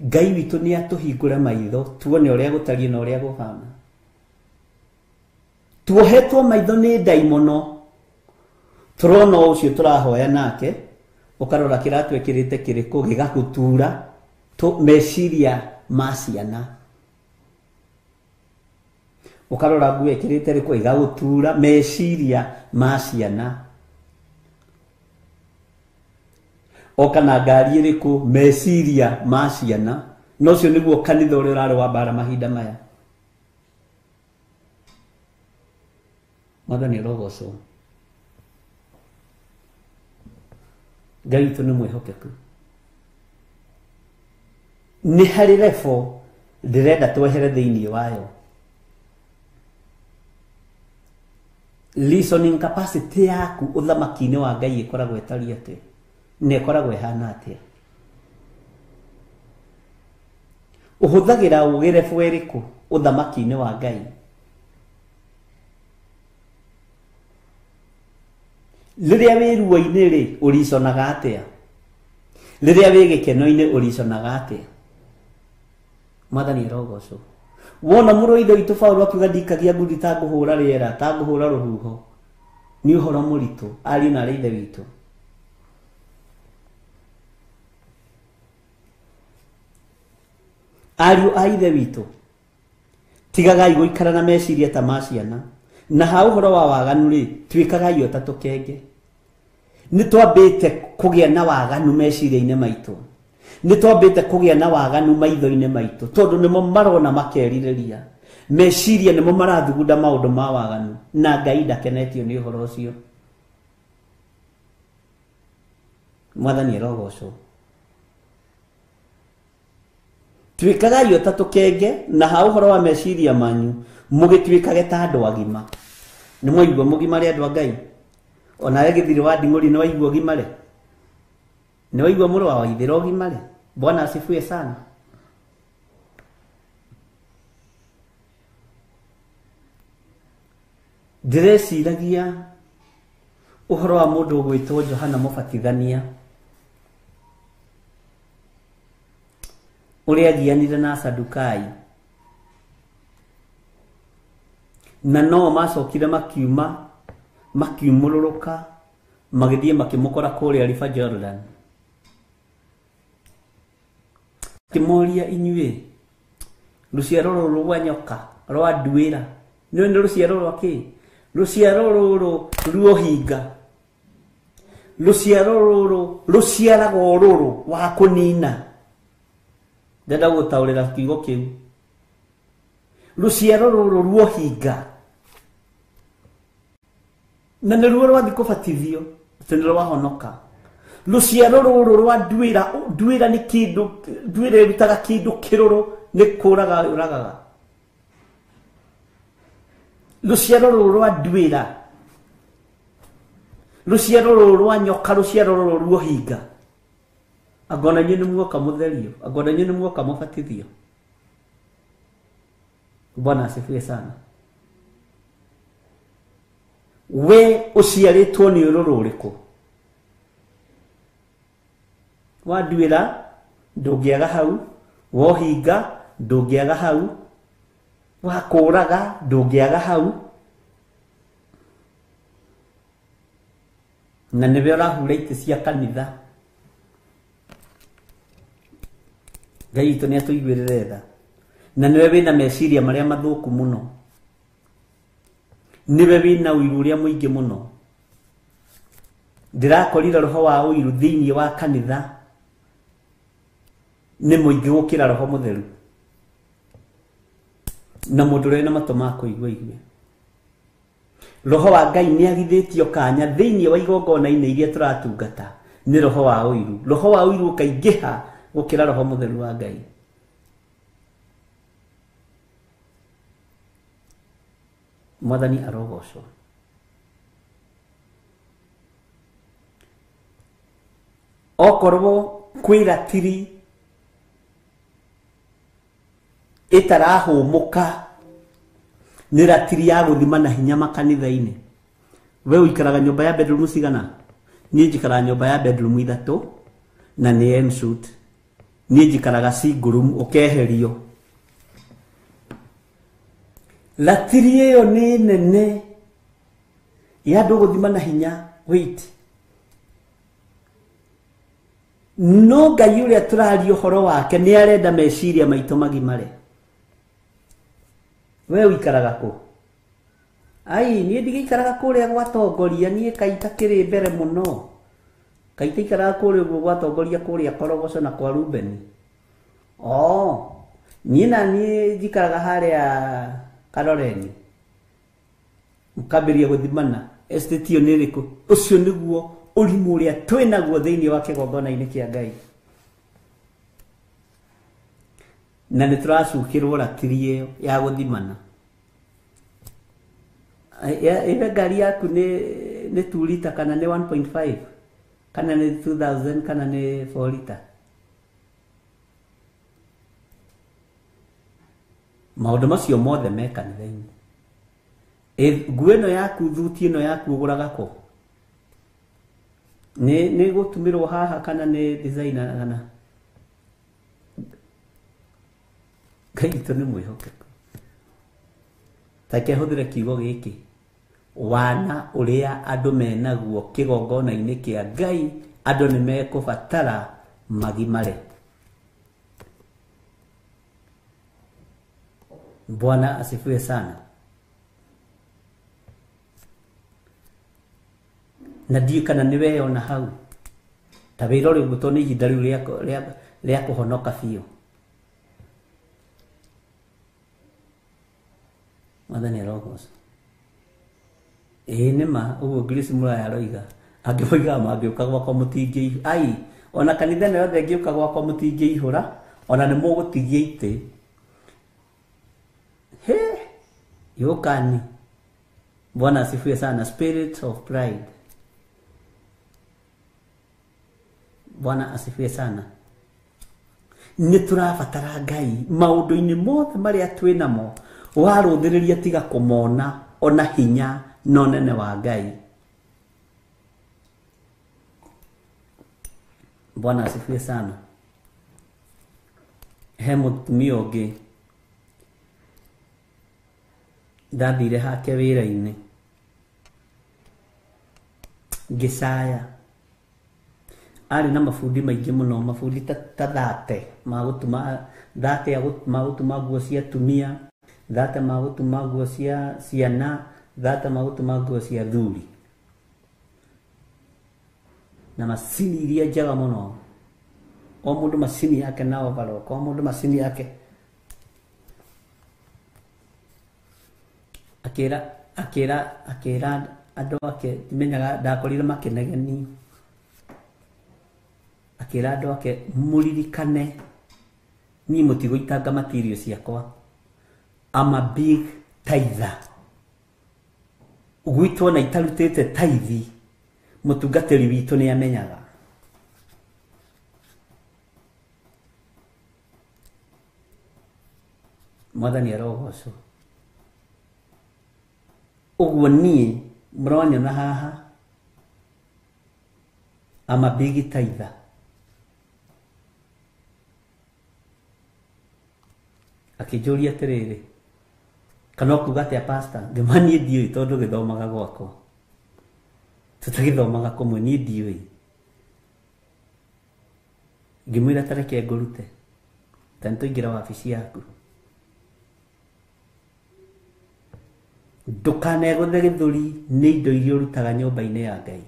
Ngai witũ nĩ atũhingũre maitho tuone ũrĩa gũtariĩ na ũrĩa gũhana. Tuohetwo maitho nĩ ndaimono, tũrona ũcio tũrahoya nake, ũkarora kĩratũ ekĩrĩte kĩrĩkũ gĩgagũtura meciria ma ciana. Ukarora nguo ekĩrĩte rĩkũ igagũtura meciria ma ciana. Okana ngari ĩrĩkũ meciria ma ciana. No ũcio nĩguo kanitha ũrĩa ũrarĩ wa mbara mahinda maya. Mwathani arogocwo. Ngai witũ nĩ mwĩhokeku. Nĩ harĩ lebo ndĩrenda twehere thĩinĩ wayo. Listening capacity yaku ũthamaki-inĩ wa Ngai ĩkoragwo ĩtariĩ atĩa, na ĩkoragwo ĩhana atĩa. Ũhũthagĩra ũgĩ lebo ĩrĩkũ ũthamaki-inĩ wa Ngai. Rĩrĩa wĩ ruo-inĩ rĩ ũriconaga atĩa? Rĩrĩa wĩ gĩkeno-inĩ ũriconaga atĩa? Mwathani arogocwo. Wona mũrũ ithe witũ Paulo akiuga ndikagia ngundi ta ngũhũra rĩera, ta ngũhũra rũhuho, nĩ ũhoro mũritũ ariũ na ithe witũ. Ariũ a ithe witũ, tigagai gũikara na meciria ta ma ciana. Na ha ũhoro wa waganu rĩ, twĩkagai o ta tũkenge. Nĩ twambĩte kũgĩa na waganu meciria-inĩ maitũ. Nĩ twambĩte kũgĩa na waganu maitho-inĩ maitũ, tondũ nĩmo marona makerirĩria. Meciria nĩmo marathugunda maũndũ ma waganu, na Ngai ndakenetio nĩ ũhoro ũcio. Mwathani arogocwo. Twĩkagai o ta tũkenge, na ha ũhoro wa meciria manyu mũgĩtuĩkage ta andũ agima. Nĩ mwaigua mũgimare andũ a Ngai? Onawe gĩthirĩ wa Nding'ũri nĩ waigua ũgimare? Nĩ waigua mũrũ wa Waithĩra ũgimare? Bwana asifiwe sana. Ndĩreciragia ũhoro wa mũndũ ũgwĩtwo Johana Mũbatithania, ũrĩa agianire na Asadukai, na no macokire makiumũrũrũka magĩthiĩ makĩmũkora kũrĩa River Jordan. Kĩmoria inyuĩ, rũciaro rũrũ rwa nyoka rwa nduĩra nĩ rũciaro rwa kĩ? Rũciaro rũrũ ruohinga, rũciaro rũrũ rũciaraga ũrũrũ wa kũnina. Ndenda gũtaũrĩra kiugo kĩu. Rũciaro rũrũ ruohinga, na nĩ ruo rwathiĩ kũbatithio atĩ nĩ rwahonoka. Rũciaro rũrũ rwa nduĩra, nduĩra nĩ kĩndũ, nduĩra ĩrutaga kĩndũ kĩrũrũ, nĩ kũraga ũragaga. Rũciaro rũrũ rwa nduĩra, rũciaro rũrũ rwa nyoka, rũciaro rũrũ ruohinga, angona inyuĩ nĩ muoka mũtherio, angona inyuĩ nĩ muoka mũbatithio. Bwana asifiwe sana. We ũciarĩtwo nĩ ũrũrũ ũrĩkũ? Wa nduĩra ndũngĩaga hau, wohinga ndũngĩaga hau, wa kũraga ndũngĩaga hau, na nĩwe ũrahura itĩ cia kanitha. Ngai witũ nĩ atũiguĩrĩre tha, na nĩwe wĩna meciria marĩa mathũku mũno, nĩwe wĩna ũiru ũrĩa mũingĩ mũno. Ndĩrakorire roho wa ũiru thĩinĩ wa kanitha nĩ mũingĩ gũkĩra roho mũtheru, na mũndũ ũrĩa na matũ ma kũigua igue. Roho wa Ngai nĩ agithĩtio kanya thĩinĩ wa igongona-inĩ iria tũratungata nĩ roho wa ũiru. Roho wa ũiru ũkaingĩha gũkĩra roho mũtheru wa Ngai. Mwathani arogocwo. Okorwo kwĩratiri ĩtarahũmũka nĩ ratiri ya gũthima na hinya makanitha-inĩ, we ũikaraga nyũmba ya bedroom cigana? Niĩ njikaraga nyũmba ya bedroom 3 na nĩ ensuite. niĩ njikaraga Singurum ũkeherio. Ratiri ĩyo nĩ nene ya andũ gũthima na hinya. Wait, no Ngai ũrĩa tũraria ũhoro wake nĩ arenda meciria maitũ magimare. We ũikaraga kũ? Ai, niĩ ndigĩikaraga kũrĩa gwatongoria, niĩ Kaita kĩrĩ mbere mũno. Kaita ikaraga kũrĩa ũguo gwatongoria kũrĩa Korogoco na kwa Rubeni. Niĩ na niĩ njikaraga harĩa Karoreni. Mukambĩria gũthimana. Estate ĩyo nĩ ĩrĩkũ? Ũcio nĩguo ũrimũ ũrĩa twĩnaguo thĩinĩ wa kĩgongona-inĩ kĩa Ngai. Na nĩ tũracukĩrwo ratiri ĩyo ya gũthimana. Ĩwe ngari yaku nĩ 2 lita kana nĩ 1.5 kana nĩ 2000 kana nĩ 4 lita. Maũndũ macio mothe me kanitha-inĩ. Nguo ĩno yaku, thuti ĩno yaku ũgũraga kũ? Nĩ gũtumĩrwo haha kana nĩ designer kana? Ngai witũ nĩ mwĩhokeku. Take hũthĩre kiugo gĩkĩ. Wana ũrĩa andũ menaguo kĩgongona-inĩ kĩa Ngai, andũ nĩ mekũbatara magimare. Bwana asifiwe sana. Na ndiĩ kana nĩ weyona hau. Ta wĩra ũrĩa ũgũtwo nĩ ihinda rĩu rĩa kũhonoka biũ. Mwathani arogocwo. Nĩ ma ũguo Grace Mũraya aroiga. Angĩ moigaga mangĩũka gwakwa mũtingĩihũra. Ai, ona kanitha ĩno yothe ĩngĩũka gwakwa mũtingĩihũra, ona nĩ mũgũtigia itĩ. Yokani. Bwana asifiwe sana. Spirit of pride. Bwana asifiwe sana. Nĩ tũrabatara Ngai maũndũ-inĩ mothe marĩa twĩ namo. Warũthĩrĩria tiga kũmona ona hinya na ũnene wa Ngai. Bwana asifiwe sana. He mũtumia ũngĩ ndathire hake wĩra-inĩ ngĩcaya. Arĩ na mabundi maingĩ mũno, mabundi ta 30 magũtuma 30 magũtuma nguo cia atumia, 30 magũtuma nguo cia ciana, 30 magũtuma nguo cia athuri. Na macini iria njega mũno. O mũndũ macini yake na overall, o mũndũ macini yake. Akĩra andũ ake, timenyaga ndakorire makĩnegeni. Akĩra andũ ake mũririkane niĩ mũtigũitanga material ciakwa. I'm a big tither. Gwitũ na itarutĩte taithi, mũtungatĩri witũ nĩ amenyaga. Mwathani arogocwo. Ũguo niĩ mũronyona haha, I'm a big tither. Akĩnjũria atĩrĩrĩ, kana kuga atĩa pastor? Ngĩma niĩ ndiũĩ tondũ gĩthomaga gwakwa. Tũtagĩthomaga kũmwe, niĩ ndiũĩ. Ngĩmwĩra ta reke ngũrute, ta nĩtũingĩra wabici yaku. Ndũkanegũthe gĩthũri nĩ indo iria ũrutaga nyũmba-inĩ ya Ngai.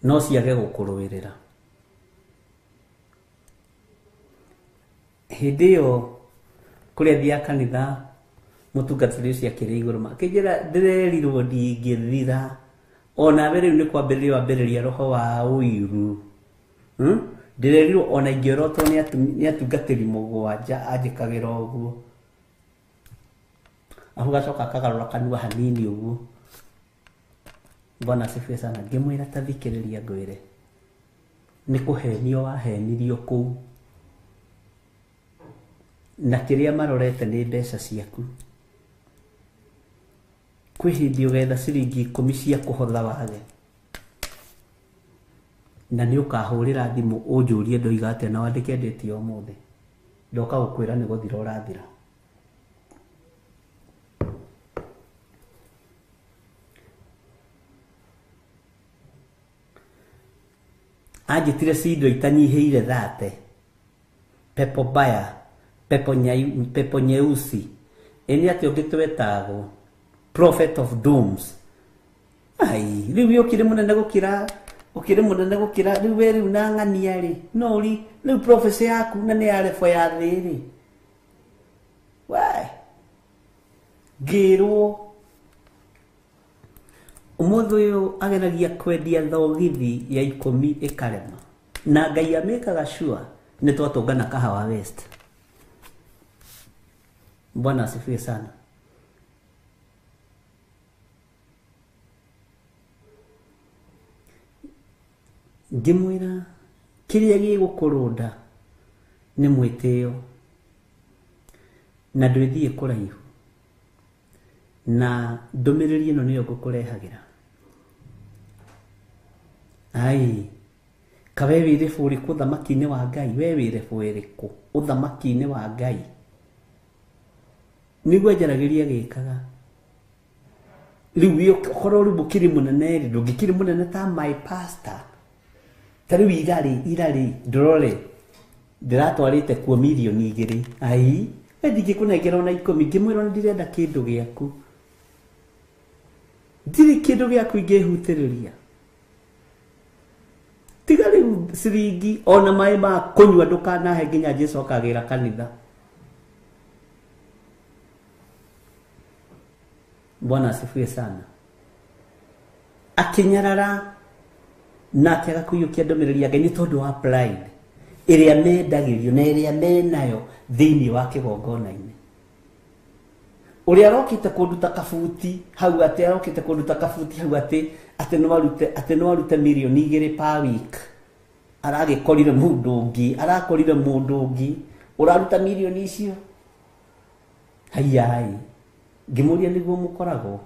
No ciage gũkũrũĩrĩra. Hĩndĩ ĩyo kũrĩa thiaga kanitha, mũtungatĩri ũcio akĩrĩ igũrũ makĩnjĩra ndĩrerirwo ndingĩthira. Ona we rĩu nĩ kwambĩrĩria roho wa ũiru. Ndĩrerirwo ona ingĩorotwo nĩ atungatĩri mũgwanja anjĩkagĩra ũguo. Aho gacoka akagarũra kanua hanini ũguo. Bwana asifiwe sana. Ngĩmwĩra ta thikĩrĩria ngwĩre, nĩ kũhenio wahenirio kũu. Na kĩrĩa marorete nĩ mbeca ciaku. Kwĩ hĩndĩ ũgetha ciringi 10 cia kũhotha wage. na nĩ ũkahũrĩra thimũ ũnjũrie ndoiga atĩa na wandĩke ndĩti o mũthĩ ndoka gũkwĩra nĩ gũthira ũrathira. Anjĩtire cindo itanyihĩire 30 pepo baya pepo nyeusi eni ati ũngĩtwetagwo prophet of dooms. Ai rĩu ũkĩrĩ mũnene gũkĩra rĩu we rĩu na ng'ania rĩ no rĩu prophecy yaku na nĩ yarebo ya thĩ rĩ wai ngĩrwo ũmũthĩ ũyũ ageragia kwendia thogithi ya 10 ĩkarema na Ngai amĩkaga sure nĩ twatũngana Kahawa West. Bwana asifiwe sana. Ngĩmwĩra kĩrĩa gĩgũkũrũnda nĩ mwĩtĩo na ndwĩthiĩ kũraihu na ndũmĩrĩri ĩno nĩyo ngũkũrehagĩra. Ai kawe wĩrĩbũ ũrĩkũ ũthamaki-inĩ wa Ngai? We wĩrĩbũ ũrĩkũ ũthamaki-inĩ wa Ngai? Nĩguo njaragĩria gĩkaga rĩu ũkorwo rĩu mũkĩrĩ mũnene rĩ ndũngĩkĩrĩ mũnene ta my pastor. Ta rĩu irarĩ ndorore ndĩratwarĩte kuo 2 million. Ai we ndingĩkũnengera ona 10 ngĩmwĩra nĩ ndĩrenda kĩndũ gĩaku. Ndirĩ kĩndũ gĩaku ingĩhutĩrĩria tiga rĩu ciringi ona maĩ ma kũnyua ndũkanahe nginya Jesũ akagĩra kanitha. Bwana asifiwe sana. Akinyarara nake agakũiyũkia ndũmĩrĩri ya Ngai nĩ tondũ wa pride ĩrĩa mendagĩrio na ĩrĩa menayo thĩinĩ wa kĩgongona-inĩ. Ũrĩa arokĩte kũnduta kabuti hau atĩ no arute 2 million per week aragĩkorire mũndũ ũngĩ ũraruta 1 million icio. Hayai ngĩmũria nĩguo mũkoragwo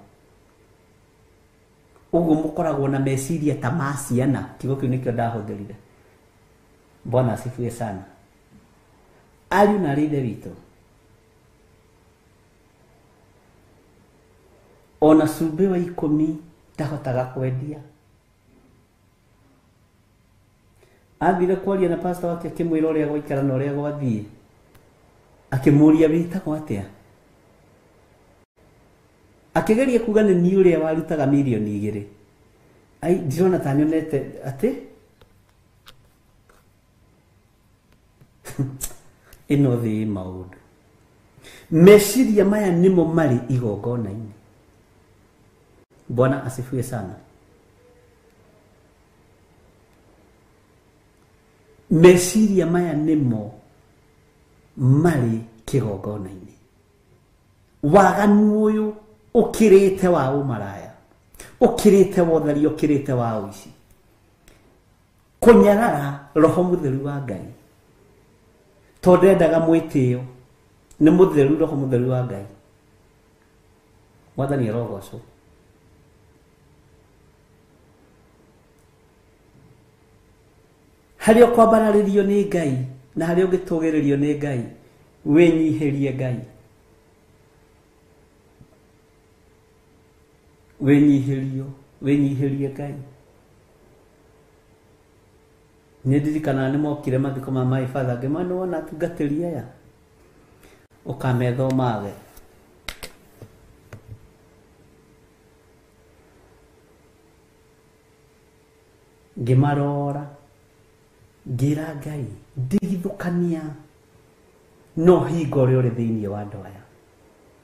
ũguo mũkoragwo na meciria ta ma ciana? Kiugo kĩu nĩkĩo ndahũthĩrire. Bwana asifiwe sana. Ariũ na ithe witũ, ona cumbĩ wa 10 ndahotaga kwendia. Ambire kwaria na pastor wake akĩmwĩra ũrĩa gwaikara na ũrĩa gwathiĩ, akĩmũria wĩtagwo atĩa, akĩgeria kuga nĩ niĩ ũrĩa warutaga 2 million. Ai ndirona ta nyonete atĩ ĩno thĩ maũndũ. Meciria maya nĩmo marĩ igongona-inĩ. Bwana asifiwe sana. Meciria maya nĩmo marĩ kĩgongona-inĩ. Waganu ũyũ ũkĩrĩte wa ũmaraya, ũkĩrĩte wa ũthari, ũkĩrĩte wa ũici, kũnyarara Roho Mũtheru wa Ngai tondũ endaga mwĩtĩo nĩ mũtheru, Roho Mũtheru wa Ngai. Mwathani arogocwo. Harĩa ũkwambararĩrio nĩ Ngai na harĩa ũngĩtũgĩrĩrio nĩ Ngai, wĩnyihĩrie Ngai, wĩnyihĩrie Ngai. Nĩ ndirikana nĩ mokire mathiko ma my father ngĩmana wona atungatĩri aya ũkamethomage. Ngĩmarora ngĩra Ngai ndigithũkania no hingo ũrĩa ũrĩ thĩinĩ wa andũ aya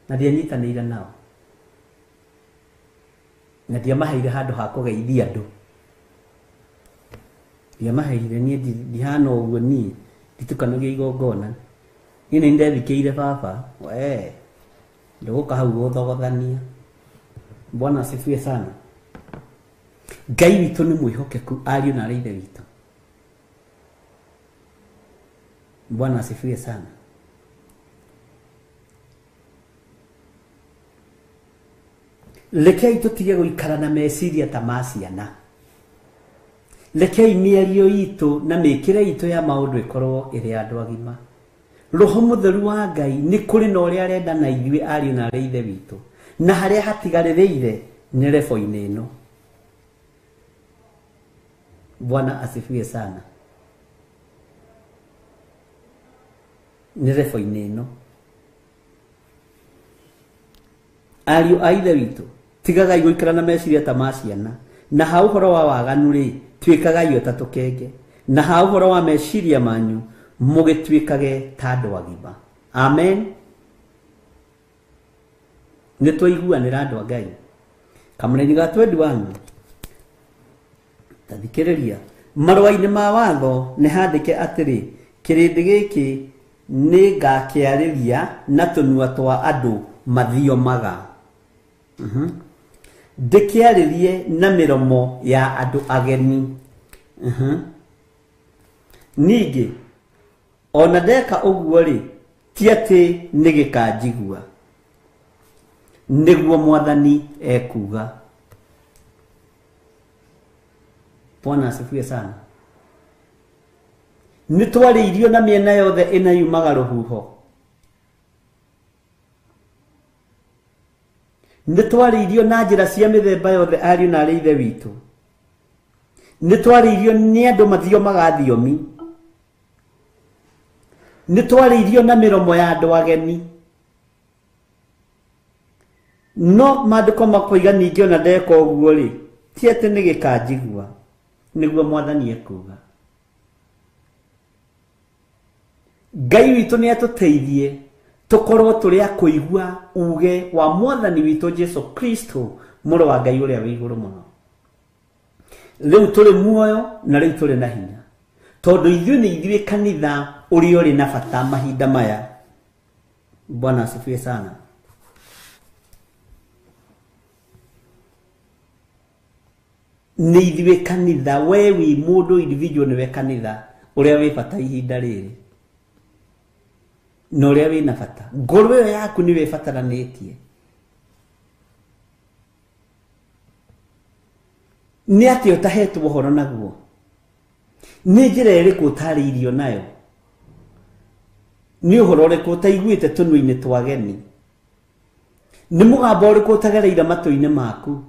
na ndianyitanĩire nao na ndiamaheire handũ ha kũgeithia andũ, ndiamaheire. Niĩ ndihana ũguo, niĩ nditukanagia igongona. Niĩ nĩ ndethikĩire baba we ndũgũka hau gũthogothania. Bwana asifiwe sana. Ngai witũ nĩ mwĩhokeku, ariũ na ithe witũ. Bwana asifiwe sana. Rekei tũtige gũikara na meciria ta ma ciana. Rekei mĩario itu na mĩkĩre itu ya maũndũ ĩkorwo ĩrĩ andũ agima. Roho Mũtheru wa Ngai nĩ kũrĩ na ũrĩa arenda na ithuĩ ariũ na arĩ ithe witũ, na harĩa hatigarĩrĩire nĩ revo-inĩ ĩno. Bwana asifiwe sana. Nĩ revo-inĩ ĩno. Ariũ a ithe witũ, tigagai gũikara na meciria ta ma ciana, na ha ũhoro wa waganu rĩ, tuĩkagai ta tũkenge, na ha ũhoro wa meciria manyu mũgĩtuĩkage ta andũ agima. Amen. Nĩ twaiguanĩra andũ a Ngai. Kamũraini ga 21 tathikĩrĩria. Marũa-inĩ ma watho nĩ handĩke atĩrĩ, kĩrĩndĩ gĩkĩ nĩ ngakĩarĩria na tũnua twa andũ mathiomaga. Ndĩkĩarĩrie na mĩromo ya andũ ageni. Ningĩ ona ndeka ũguo rĩ, ti atĩ nĩ gĩkanjigua, nĩguo Mwathani ekuga. Bwana asifiwe sana. Nĩ twarĩirio na mĩena yothe ĩna yumaga rũhuho. Nĩ twarĩirio na njĩra cia mĩthemba yothe ariũ na arĩ ithe witũ. Nĩ twarĩirio nĩ andũ mathiomaga thiomi. Nĩ twarĩirio na mĩromo ya andũ ageni. No maandĩko makoiga ningĩ ona ndeka ũguo rĩ, ti atĩ nĩ gĩkanjigua, nĩguo Mwathani ekuga. Ngai witũ nĩ atũteithie tũkorwo tũrĩ a kũigua uge wa Mwathani witũ Jesu Kristo, mũrũ wa Ngai ũrĩa wĩ igũrũ mũno. Rĩu tũrĩ muoyo na rĩu tũrĩ na hinya, tondũ ithuĩ nĩ ithuĩ kanitha ũrĩa ũrĩ na bata mahinda maya. Bwana asifiwe sana. Nĩ ithuĩ kanitha, we wi mũndũ individual nĩwe kanitha ũrĩa wĩ bata ihinda rĩrĩ, na ũrĩa wĩ na bata. Ngoro ĩyo yaku nĩwe ĩbataranĩtie. Nĩ atĩ ũtahetwo ũhoro naguo? Nĩ njĩra ĩrĩkũ ũtarĩirio nayo? Nĩ ũhoro ũrĩkũ ũtaiguĩte tũnua-inĩ twa ageni? Nĩ mũgambo ũrĩkũ ũtagereire matũ-inĩ maku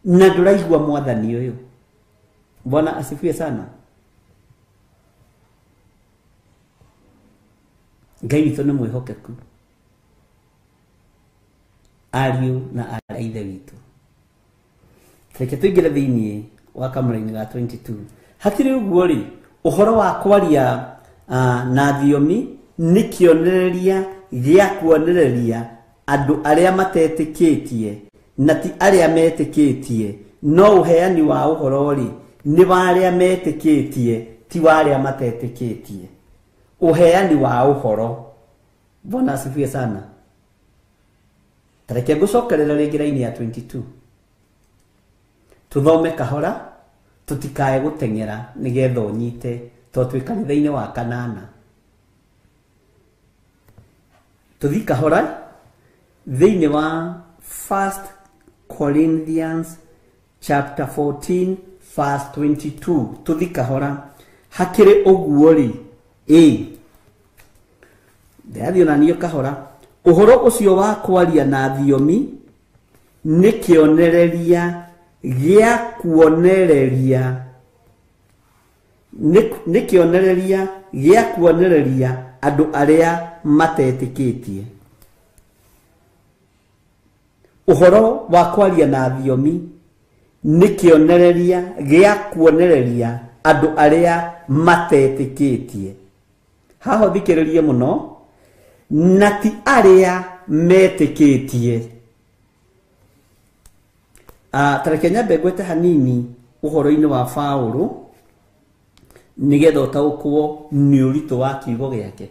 na ndũraigua Mwathani ũyũ? Bwana asifiwe sana. Ngai witũ nĩ mwĩhokeku, ariũ na arĩ a ithe witũ. Reke tũingĩre thĩinĩ wa kamũra-inĩ ga 22. Hakĩrĩ ũguo rĩ, ũhoro wa kwaria na thiomi nĩ kĩonereria gĩa kuonereria andũ arĩa matetĩkĩtie na ti arĩa metĩkĩtie, no ũheani wa ũhoro rĩ nĩ wa arĩa metĩkĩtie, ti wa arĩa matetĩkĩtie. Uheani wa ũhoro. Bwana asifiwe sana. Tareke ngũcokerera rĩngĩ raini ya 22. Tuthome kahora, tutikae gũteng'era nĩgetha ũnyite, tondũ twĩ kanitha-inĩ wa kanana. Tuthi kahora thĩinĩ wa 1 Corinthians chapter 14 verse 22. Tuthi kahora. Hakĩrĩ ũguo rĩ, Ndeathio na niyo kahora. Ũhoro ũcio wa kwaria na thiomi nĩ kĩonereria gĩa kuonereria, nĩ kĩonereria gĩa kuonereria andũ arĩa matetĩkĩtie. Ũhoro wa kwaria na thiomi nĩ kĩonereria gĩa kuonereria andũ arĩa matetĩkĩtie. Haha thikĩrĩrie mũno, na ti arĩa metĩkĩtie. Tareke nyambe ngwete hanini ũhoro-inĩ wa Paũlũ nĩgetha ũtaũkwo nĩ ũritũ wa kiugo gĩake.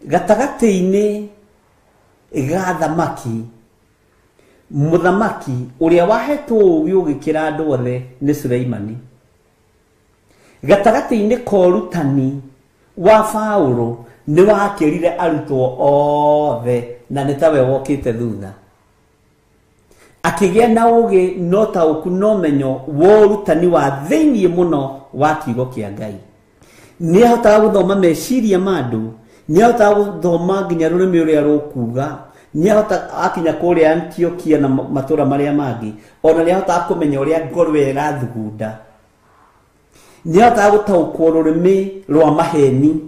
Gatagatĩ-inĩ ga thamaki, mũthamaki ũrĩa wahetwo ũũgĩ ũgĩkĩra andũ othe nĩ Suleimani. Gatagatĩ-inĩ ka ũrutani wa Paũlũ nĩ wakĩrire arutwo othe, na nĩ tawe wokĩte thutha. akigĩa na ũgĩ no taũku no menyo wa ũrutani wa thĩinĩ mũno wa kiugo kĩa Ngai. Nĩ ahotaga gũthoma meciria ma andũ, nĩ ahotaga gũthoma nginya rũrĩmĩ ũrĩa rũkuga, nĩ ahotaga akinya kũrĩa Antiokia na matũra marĩa mangĩ, ona nĩ ahotaga kũmenya ũrĩa ngoro ĩrathugunda. Nĩ ahotaga gũtaũkwo rũrĩmĩ rwa maheni.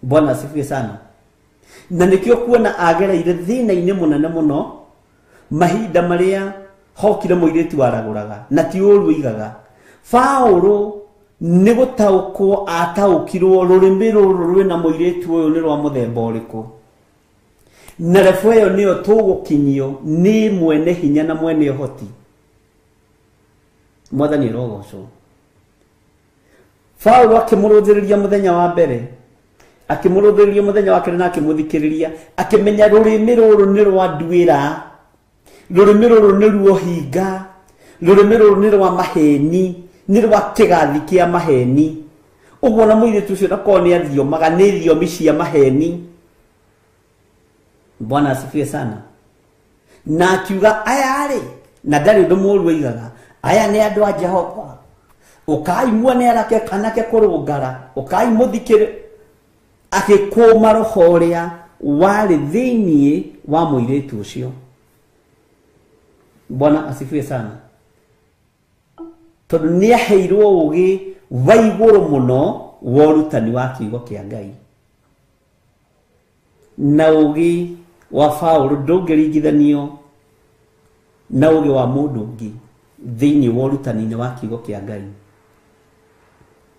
Bwana asifiwe sana. Na nĩkĩo kuona agereire thĩna-inĩ mũnene mũno mahinda marĩa hokire mũirĩtu waragũraga na ti ũru oigaga. Paulo nĩ gũtaũkwo ataũkirwo rũrĩmĩ rũrũ rwĩna mũirĩtu ũyũ nĩ rwa mũthemba ũrĩkũ. Na rebu ĩyo nĩyo tũgũkinyio nĩ mwene hinya na mwene ũhoti. Mwathani arogocwo. Paulo akĩmũrũthĩrĩria mũthenya wa mbere, akĩmũrũthĩrĩria mũthenya wa kerĩ na akĩmũthikĩrĩria, akĩmenya rũrĩmĩ rũrũ nĩ rwa nduĩra, rũrĩmĩ rũrũ nĩ ruo hinga, rũrĩmĩ rũrũ nĩ rwa maheni, nĩ rwa kĩgathi kĩa maheni. Ũguo na mũirĩtu ũcio ndakorwo nĩ athiomaga nĩ thiomi cia maheni. Bwana asifiwe sana. Na akiuga aya rĩ, na ndarĩ ũndũ mũũru oigaga, aya nĩ andũ a Jehova, ũkai muone arake kanake kũrũngara, ũkai mũthikĩrĩ. Agĩkũma roho ũrĩa warĩ thĩinĩ wa mũirĩtu ũcio. Bwana asifiwe sana. Tondũ nĩ aheirwo ũgĩ wa igũrũ mũno wa ũrutani wa kiugo kĩa Ngai. Na ũgĩ wa Paulo ndũngĩringithanio na ũgĩ wa mũndũ ũngĩ thĩinĩ wa ũrutani-inĩ wa kiugo kĩa Ngai.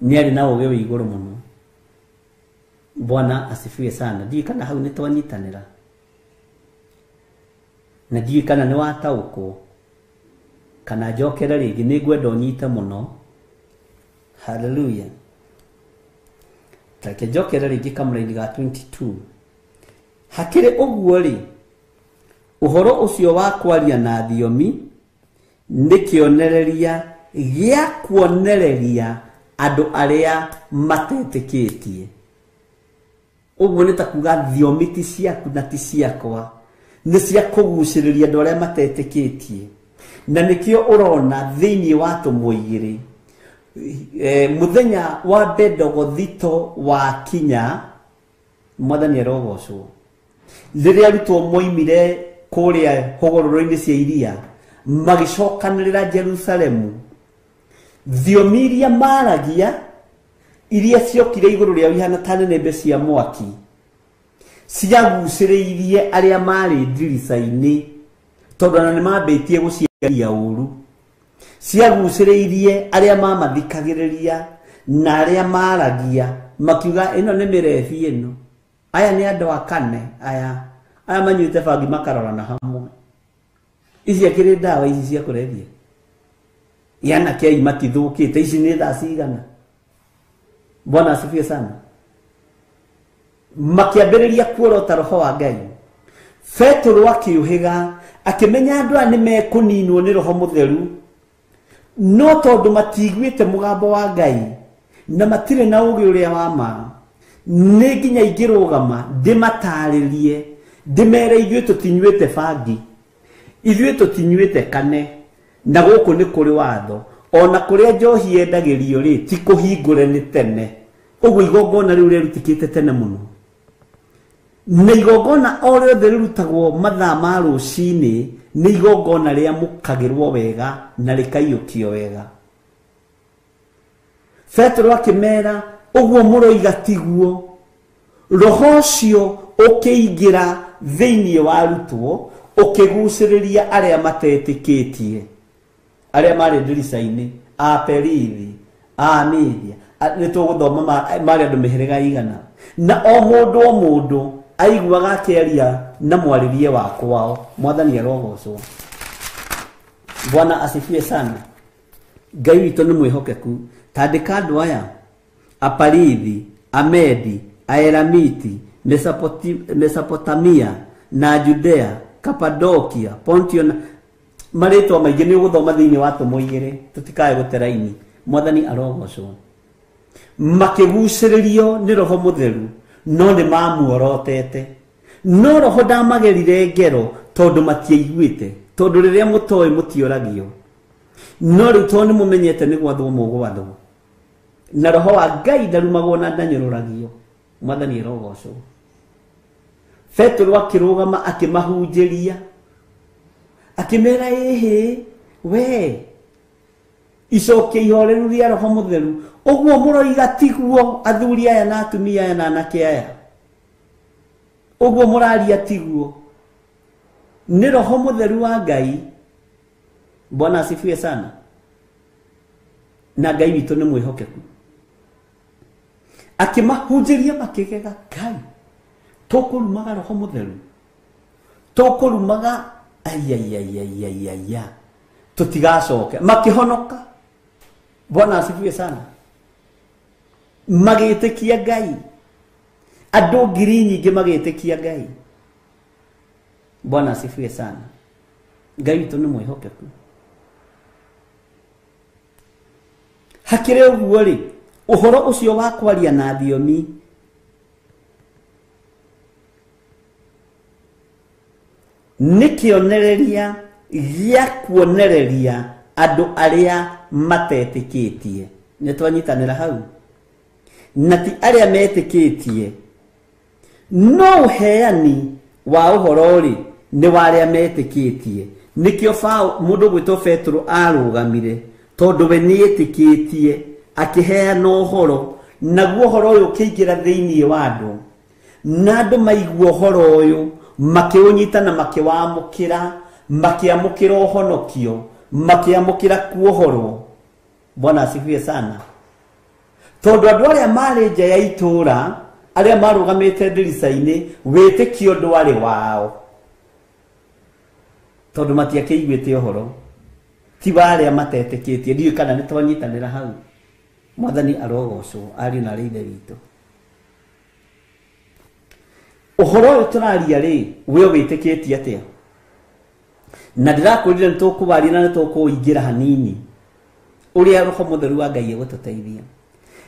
Nĩ arĩ na ũgĩ wa igũrũ mũno. Bwana asifiwe sana. Ndiũĩ kana hau nĩ twanyitanĩra. Na ndiũĩ kana nĩ wataũkwo. Kana njokere rĩngĩ nĩ ngwenda ũnyite mũno. Hallelujah. Take njokere rĩngĩ kamũra-inĩ ga 22. Hakĩrĩ ũguo rĩ, ũhoro ũcio wa kwaria na thiomi nĩ kĩonereria gĩa kuonereria andũ arĩa matetĩkĩtie. Ũguo nĩ ta kuga thiomi ti ciaku na ti ciakwa, nĩ cia kũgucĩrĩria andũ arĩa matetĩkĩtie. Na nĩkĩo ũrona thĩinĩ wa tũmũigĩrĩ mũthenya wa Bendegothito wa kinya, Mwathani arogocwo, rĩrĩa arutwo moimire kũrĩa hũgũrũrũ-inĩ cia iria magĩcokanĩrĩra Jerusalemu, thiomi iria maragia iria ciokire igũrũ rĩao ihana ta nĩnĩmbe cia mwaki ciagucĩrĩirie arĩa marĩ ndirica-inĩ, tondũ ona nĩ mambĩtie gũciaria ũru. Ciagucĩrĩirie arĩa mamathikagĩrĩria na arĩa maragia makiuga ĩno nĩ mĩrebi ĩno, aya nĩ andũ a kane, aya manyuĩte bangi makarorana hamwe, ici akĩrĩ ndawa ici cia kũrebia, yana kĩai matithũkĩte, ici nĩ thaa cigana. Bwana asifiwe sana. Makiambĩrĩria kuorota roho wa Ngai. Petro akĩũhĩga akĩmenya andũ aya nĩ mekũninwo nĩ roho mũtheru, no tondũ matiguĩte mũgambo wa Ngai na matirĩ na ũgĩ ũrĩa wa ma, nĩ nginya ingĩrũgama ndĩmatarĩrie, ndĩmere ithuĩ tũtinyuĩte bangi, ithuĩ tũtinyuĩte kane, na gũkũ nĩ kũrĩ watho, ona kũrĩa njohi yendagĩrio rĩ ti kũhingũre nĩ tene. Ũguo igongona rĩu rĩrutĩkĩte tene mũno, na igongona o rĩothe rĩrutagwo mathaa ma rũcinĩ nĩ igongona rĩamũkagĩrwo wega na rĩkaiyũkio wega. Petro akĩmera ũguo mũroiga tiguo, roho ũcio ũkĩingĩra thĩinĩ wa arutwo ũkĩgucĩrĩria arĩa matetĩkĩtie, arĩa marĩ ndirica-inĩ, a Perithi, a Media, nĩ tũgũthoma marĩ andũ mĩhĩrĩga igana, na o mũndũ aiguaga akĩaria na mwarĩrie wa kwao. Mwathani arogocwo. Bwana asifiwe sana. Ngai witũ nĩ mwĩhokeku. Tandĩka andũ aya a Perithi, a Medi, a Elamiti, Mesopotamia na Judea, Cappadocia, Pontia, marĩtwa maingĩ nĩ ũgũthoma thĩinĩ wa tũmũigĩrĩ, tũtikae gũteraini. Mwathani arogocwo. Makĩgucĩrĩrio nĩ roho mũtheru, no nĩ mamuorotete. no roho ndamagerire ngero tondu matiaiguite tondu riria mutoe mutioragio no riu tondu nimumenyete ni gwathwo mugwathwo na roho wa Ngai ndarumagwo na ndanyururagio mwathani erogocwo Petro akirugama akimahunjiria akimera we icoke ihoreru ria roho mutheru uguo muroiga tiguo athuri aya na atumia aya na anake aya uguo muraria tiguo ni roho mutheru wa Ngai. Bwana asifiwe sana. Na Ngai witu ni mwihokeku akimahunjiria makigega Ngai tukurumaga roho mutheru tukurumaga ayayayayaya tutigacoke makihonoka. Bwana asifiwe sana. Magitikia Ngai andu ngiri nyingi magitikia Ngai. Bwana asifiwe sana. Ngai witu ni mwihokeku. Hakire uguo ri uhoro ucio wa kwaria na thiomi nikionereria gya kuonereria andu aria matetikitie. Nitwanyitanira hau na ti aria metikitie no heani wa uhoro ri ni wa aria metikitie. Nikio mundu gwitwo Petro arugamire tondu we nietikitie akiheana uhoro naguo uhoro uyu ukiingira thiini wa andu na andu maigua uhoro uyu makiunyita na makiwamukira makiamukira uhonokio makiamukira kuohorwo. Bwana asifiwe sana. Tondu andu aria mari nja ya itura aria marugamite ndirica-ini witikio ndwari wao tondu matiakiguite uhoro ti baria matetikitie. Ndiu kana nitwanyitanira hau. Mwathani arogocwo ari na rithe witu. Uhoro uyu turaria ri we witikitie atia na ndirakurire nitukubaria na nitukuingira hanini uria roho mutheru wa Ngai egututeithia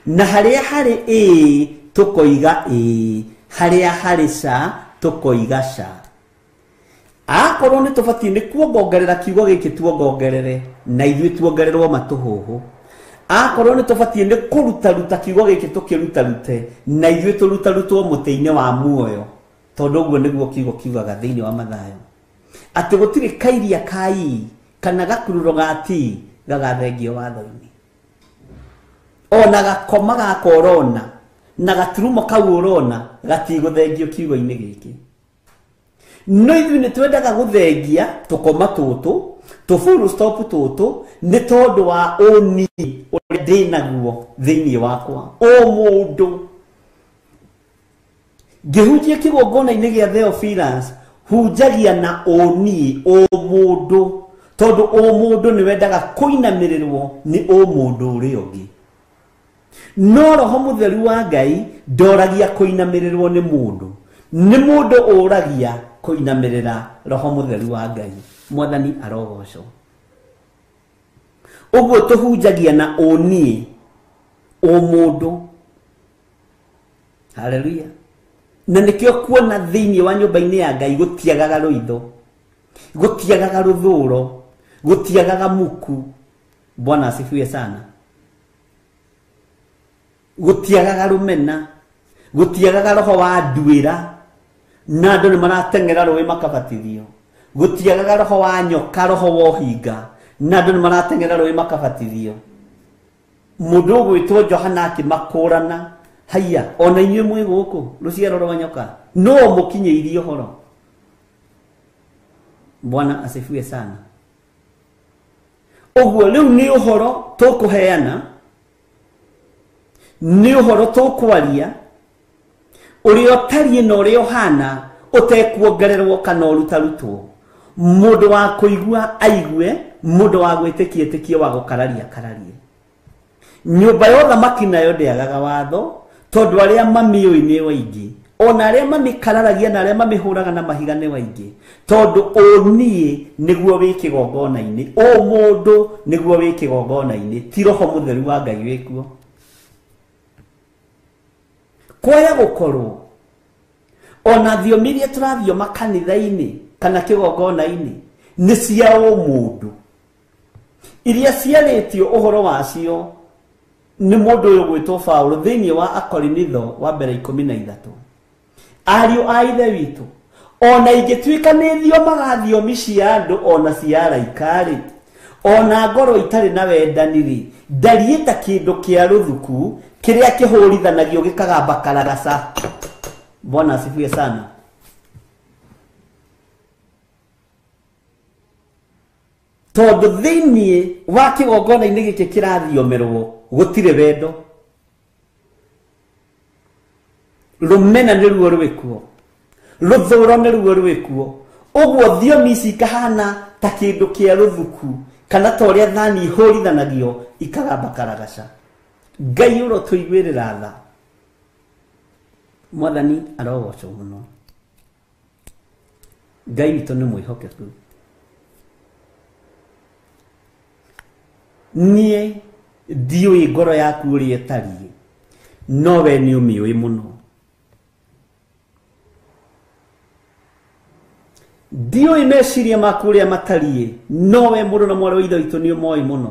na haria hari tukoiga haria hari ca tukoiga ca. Akorwo ni tubati ni kuongerera kiugo giki tuongerere na ithui tuongererwo matuhuhu. Akorwo ni tubati ni kuruta kiugo giki tukirute na ithui turutwo muteine wa muoyo tondu guo niguo kiugo kiugaga thiini wa Mathayo ati gutiri kairia kai kana gakururo gati gagathengio watho-ini ona gakoma gakorona na gaturumo kau urona gatigũthengio kiugo-ini giki. No ithuĩ nĩ twendaga gũthengia tũkoma tũtũ tũfull stop tũtũ nĩ tondũ wa ũni ũrĩa ndĩ naguo thĩinĩ wakwa o mũndũ ngĩhunjia kĩgongona-inĩ gĩa Theophilus hunjagia na ũni o mũndũ tondu o mũndũ nĩ wendaga kũinamĩrĩrwo nĩ o mũndũ ũrĩa ũngĩ. No roho mutheru wa Ngai ndoragia kũinamĩrĩrwo nĩ mũndũ nĩ mũndũ ũragia kũinamĩrĩra roho mutheru wa Ngai. Mwathani arogocwo. Ũguo tũhunjagia na ũni o mũndũ. Haleluya. Na nikio kuona thiini wa nyumba-ini ya Ngai gutiagaga ruitho gutiagaga ruthuro gutiagaga muku. Bwana asifiwe sana. Gutiagaga rumena gutiagaga roho wa nduira na andu ni maratengera rũĩ makabatithio. Gutiagaga roho wa nyoka roho wa hinga na andu ni maratengera rũĩ makabatithio. Mundu gwitwo Johana akimakũrana haya ona inyuĩ mwĩ gũkũ rũciaro rwa nyoka no mũkinyĩirie ũhoro. Bwana asifiwe sana. Ũguo rĩu nĩ ũhoro tũkũheana nĩ ũhoro tũkwaria ũrĩa ũtariĩ na ũrĩa ũhana ũtekuongererwo kana ũrutarutwo. Mũndũ wa kũigua aigue mũndũ wa gwĩtĩkia ĩtĩkie wa gũkararia kararie. Nyũmba ya ũthamaki nayo ndĩagaga watho tondu aria mamiũĩ nĩ waingĩ ona aria mamikararagia na aria mamihũraga na mahiga nĩ waingĩ tondu ũniĩ nĩguo wĩ kĩgongona-inĩ o mũndũ nĩguo wĩ kĩgongona-inĩ ti roho mutheru wa Ngai wĩkuo. Kwaya gũkorwo ona thiomi iria tũrathioma kanitha-inĩ kana kĩgongona-inĩ nĩ cia ũmũndũ iria ciarĩtio ũhoro wacio nĩ mũndũ ũyũ gwĩtwo Paulo thĩinĩ wa Akorinitho wa mbere 13. Ariũ a ithe witũ, ona ingĩtuĩka nĩ thiomaga thiomi cia andũ ona cia araika-rĩ, ona ngoro itarĩ na wendani-rĩ, ndariĩ ta kĩndũ kĩa rũthuku kĩrĩa kĩhũrithanagio gĩkagamba karagaca. Bwana asifiwe sana. Tondũ thĩinĩ wa kĩgongona-inĩ gĩkĩ kĩrathiomerwo gũtirĩ wendo, rũmena nĩruo rwĩkuo, rũthũũro nĩruo rwĩkuo. Ũguo thiomi ici ikahana ta kĩndũ kĩa rũthuku kana ta ũrĩa thani ihũrithanagio ikagamba karagaca. Ngai ũrotũiguĩrĩra tha, Mwathani arogocwo mũno. Ngai witũ nĩ mwĩhokeku. Niĩ ndiũĩ ngoro yaku ũrĩa ĩtariĩ, no we nĩ ũmĩũĩ mũno. Ndiũĩ meciria maku ũrĩa matariĩ, no we mũrũ na mwarĩ wa ithe witũ nĩ ũmoĩ mũno.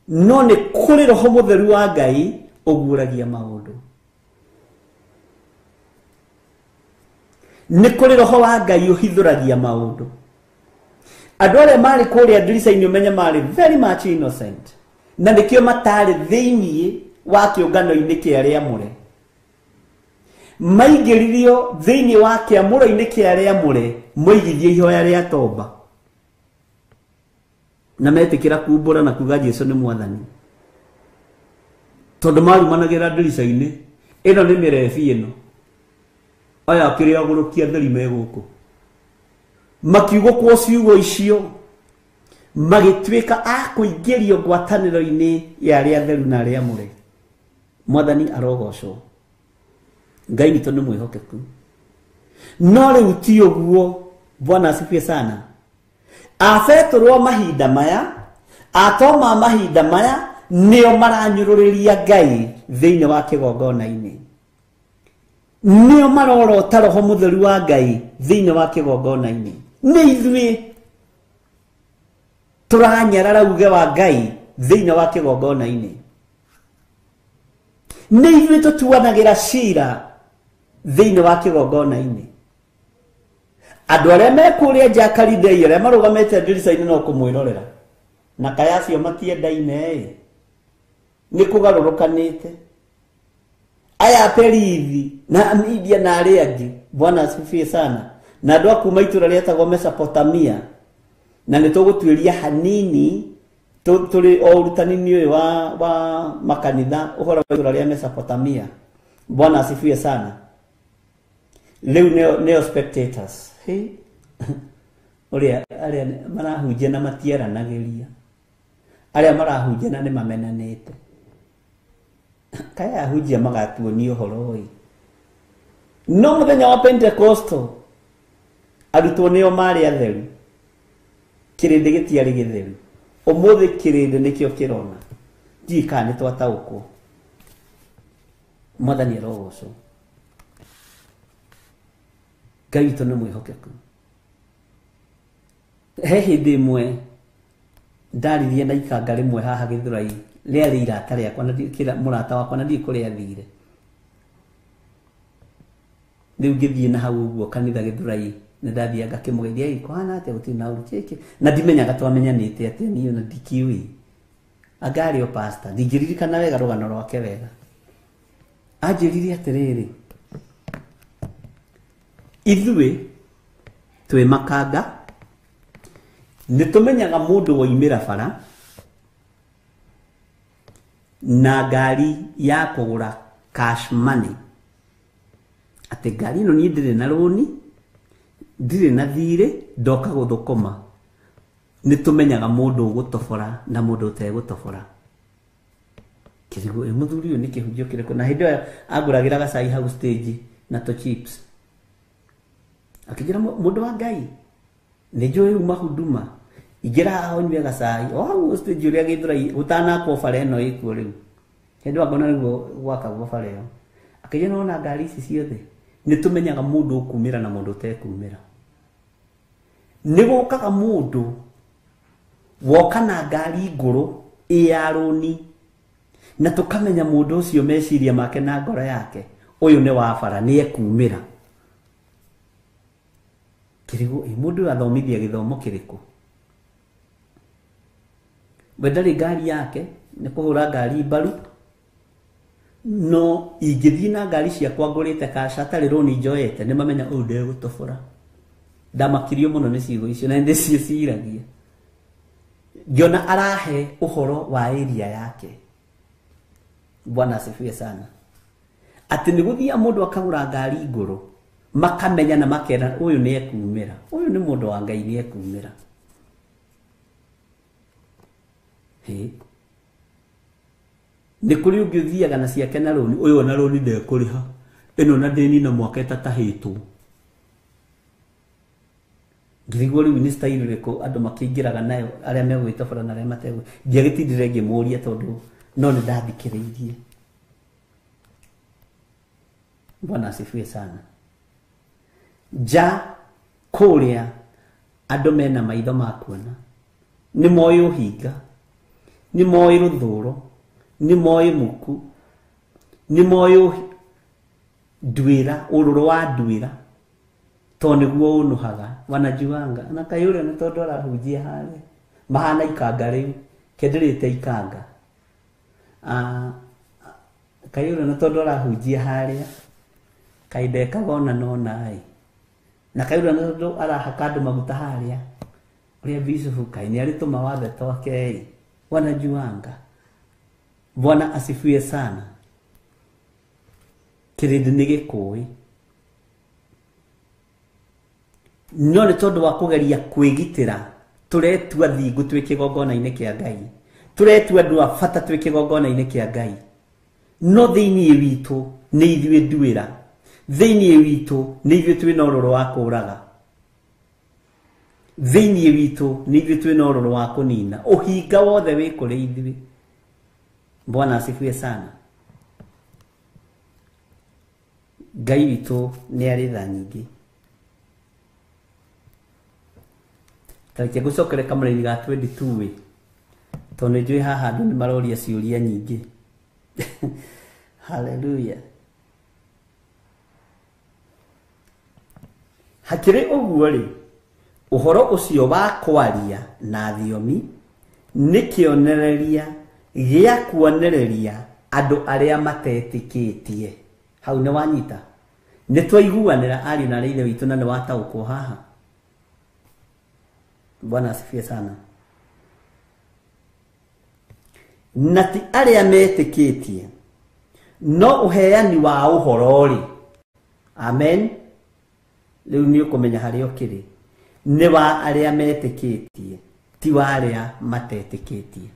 No nĩ kũrĩ Roho Mũtheru wa Ngai ũguũragia maũndũ. Nĩ kũrĩ Roho wa Ngai ũhithũragia maũndũ. Andũ arĩa marĩ kũrĩa ndirica-inĩ ũmenye marĩ very much innocent, na nĩkĩo matarĩ thĩinĩ wa kĩũngano-inĩ kĩa arĩa amũre. Maingĩririo thĩinĩ wa kĩamũro-inĩ kĩa arĩa amũre moigithie ihoya rĩa toba na metĩkĩra kumbũra na kuga Jesũ nĩ Mwathani. Tondũ marumanagĩra ndirica-inĩ, ĩno nĩ mĩrebi ĩno, aya kĩrĩa agũrũkia theri me gũkũ, makiugũkwo ciugo icio magĩtuĩka a kũingĩrio ngwatanĩro-inĩ ya arĩa atheru na arĩa amũre. Mwathani arogocwo. Ngai witũ nĩ mwĩhokeku. No rĩu ti ũguo. Bwana asifiwe sana. Abetũrwo mahinda maya, atoma mahinda maya nĩo maranyũrũrĩria Ngai thĩinĩ wa kĩgongona-inĩ, nĩo marorota Roho Mũtheru wa Ngai thĩinĩ wa kĩgongona-inĩ. Nĩ ithuĩ tũranyarara uge wa Ngai thĩinĩ wa kĩgongona-inĩ. Nĩ ithuĩ tũtuanagĩra cira thĩinĩ wa kĩgongona-inĩ. Andũ arĩa mekũrĩa nja Kalidei arĩa marũgamĩte ndirica-inĩ no kũmwĩrorera, na kaya acio matiendaine, nĩ kũgarũrũkanĩte. Aya Perithi na Media na arĩa angĩ, Bwana asifiwe sana, na andũ a kuma itũra rĩetagwo Mesopotamia, na nĩ tũgũtuĩria hanini tũrĩ o ũrutani-inĩ ũyũ wa makanitha ũhoro wa itũra rĩa Mesopotamia. Bwana asifiwe sana. Rĩu neo spectators ũrĩa arĩa marahunjia na matieranagĩria, arĩa marahunjia na nĩ mamenanĩte. Kaya ahunjia magatuonia ũhoro ũyũ. No mũthenya wa Pentecostal arutwo nĩo marĩ atheru, kĩrĩndĩ gĩtiarĩ gĩtheru. Ũmũthĩ kĩrĩndĩ nĩkĩo kĩrona. Ndiũĩ kana nĩ twataũkwo. Mwathani arogocwo. Ngai witũ nĩ mwĩhokeku. He hĩndĩ ĩmwe ndaririe na ikanga rĩmwe haha Gĩthũrai, rĩarĩ irata rĩakwa na mũrata wakwa na ndiĩ kũrĩa athire. Rĩu ngĩthiĩ na hau ũguo kanitha Gĩthũrai, na ndathiĩ ngakĩmũgeithia, kwana atĩa gũtirĩ na ũru kĩkĩ, na ndimenyaga twamenyanĩte atĩa niĩ na ndikiũĩ. Angarĩ o pastor, ndingĩririkana wega rũgano rwake wega. Anjĩrire atĩrĩrĩ, ithuĩ twĩ makanga nĩ tũmenyaga mũndũ woimĩra bara na ngari ya kũgũra cash money, atĩ ngari ĩno niĩ ndirĩ na rũni, ndirĩ na thirĩ, ndoka gũthũkũma. Nĩ tũmenyaga mũndũ ũgũtobora na mũndũ ũtegũtobora. Kĩrigwo mũthuri ũyũ nĩ kĩhunjio kĩrĩkũ? Na hĩndĩ ĩyo angũragĩra gacai hau stage na tũ chips. Akĩnjĩra mũndũ wa Ngai, nĩ njũĩ uma Huduma, ingĩra haha ũnyue gacai o hau stage ũrĩa Gĩthũrai gũtanakwo bara ĩno ĩkuo rĩu. Hĩndĩ ĩyo ngona nĩguo gwakagwo bara ĩyo. Akĩnjĩra ona ngari ici ciothe nitumenyaga mundu ukumira na mundu tekumira nigukaga mundu woka na ngari nguru iaroni na tukamenya mundu ucio meciria make na ngoro yake uyu ni wa bara ni ekumira kirigo mundu athomithia githomo kiriku bedari ngari yake ni kuhura ngari mbaru no ingithii na ngari ciakwa ngurite kasha tari roni njoete ni mamenya uyu ndegutobora ndamakirio muno ni ciugo icio na ndi ciiragia Jona arahe uhoro wa area yake. Bwana asifiwe sana. Ati niguthia mundu akagura ngari iguru makamenya na makera uyu ni ekumira. Uyu ni mundu wa Ngai ni ekumira. Ni kuri ungithiaga na ciake na roni uyu na roni ndekuriha ino na deni na mwaka itatahitwo. Ngirigwo riu ni style riko andu makingiraga nayo aria megwitobora na aria matego ndiagitindire ngimuria tondu no ni ndathikiriirie. Bwana asifiwe sana. Ja kuria andu mena maitho makuona ni moyo hinga ni moyo ruthuro ni moyo muku ni moyo ndwira ururu wa ndwira to niguo unuhaga wanajuanga na kayure ni tondu arahujia hali mahana ikanga riu kendirite ikanga kayure ni tondu arahujia hali kaideka gona no nai na kayure ni tondu arahaka andu maguta halia uria bisufu kaini alituma wathe toke wanajuanga. Bwana asifiwe sana. Kirindi ni gikui no ni tondu wa kugeria kwigitira turetua thingu twi kigongona-ini kia Ngai turetua andu a bata twi kigongona-ini kia Ngai no thiini witu ni ithuĩ ndwĩra thiini witu ni ithuĩ twina ũrũrũ wa kũraga thiini witu ni ithuĩ twina ũrũrũ wa kũnina uhinga wothe wi kũrĩ ithuĩ. Bwana asifiwe sana. Ngai witu ni arĩ tha nyingĩ. Tareke gucokere kamũra-inĩ ga 22 tondu njui haha andu ni maroria ciũria nyingĩ. Hallelujah. Hakiri ũguo rĩ uhoro ucio wa kwaria na thiomi ni kĩonereria gĩa kuonereria andu aria matetikitie. Hau ni wanyita ni twaiguanira ari na reithe witu na ni wataũkwo haha. Bwana asifiwe sana. Nati aria metikitie no uheani wa uhoro ri. Amen. Riu ni ukumenya haria ukiri ni wa aria metikitie ti wa aria matetikitie.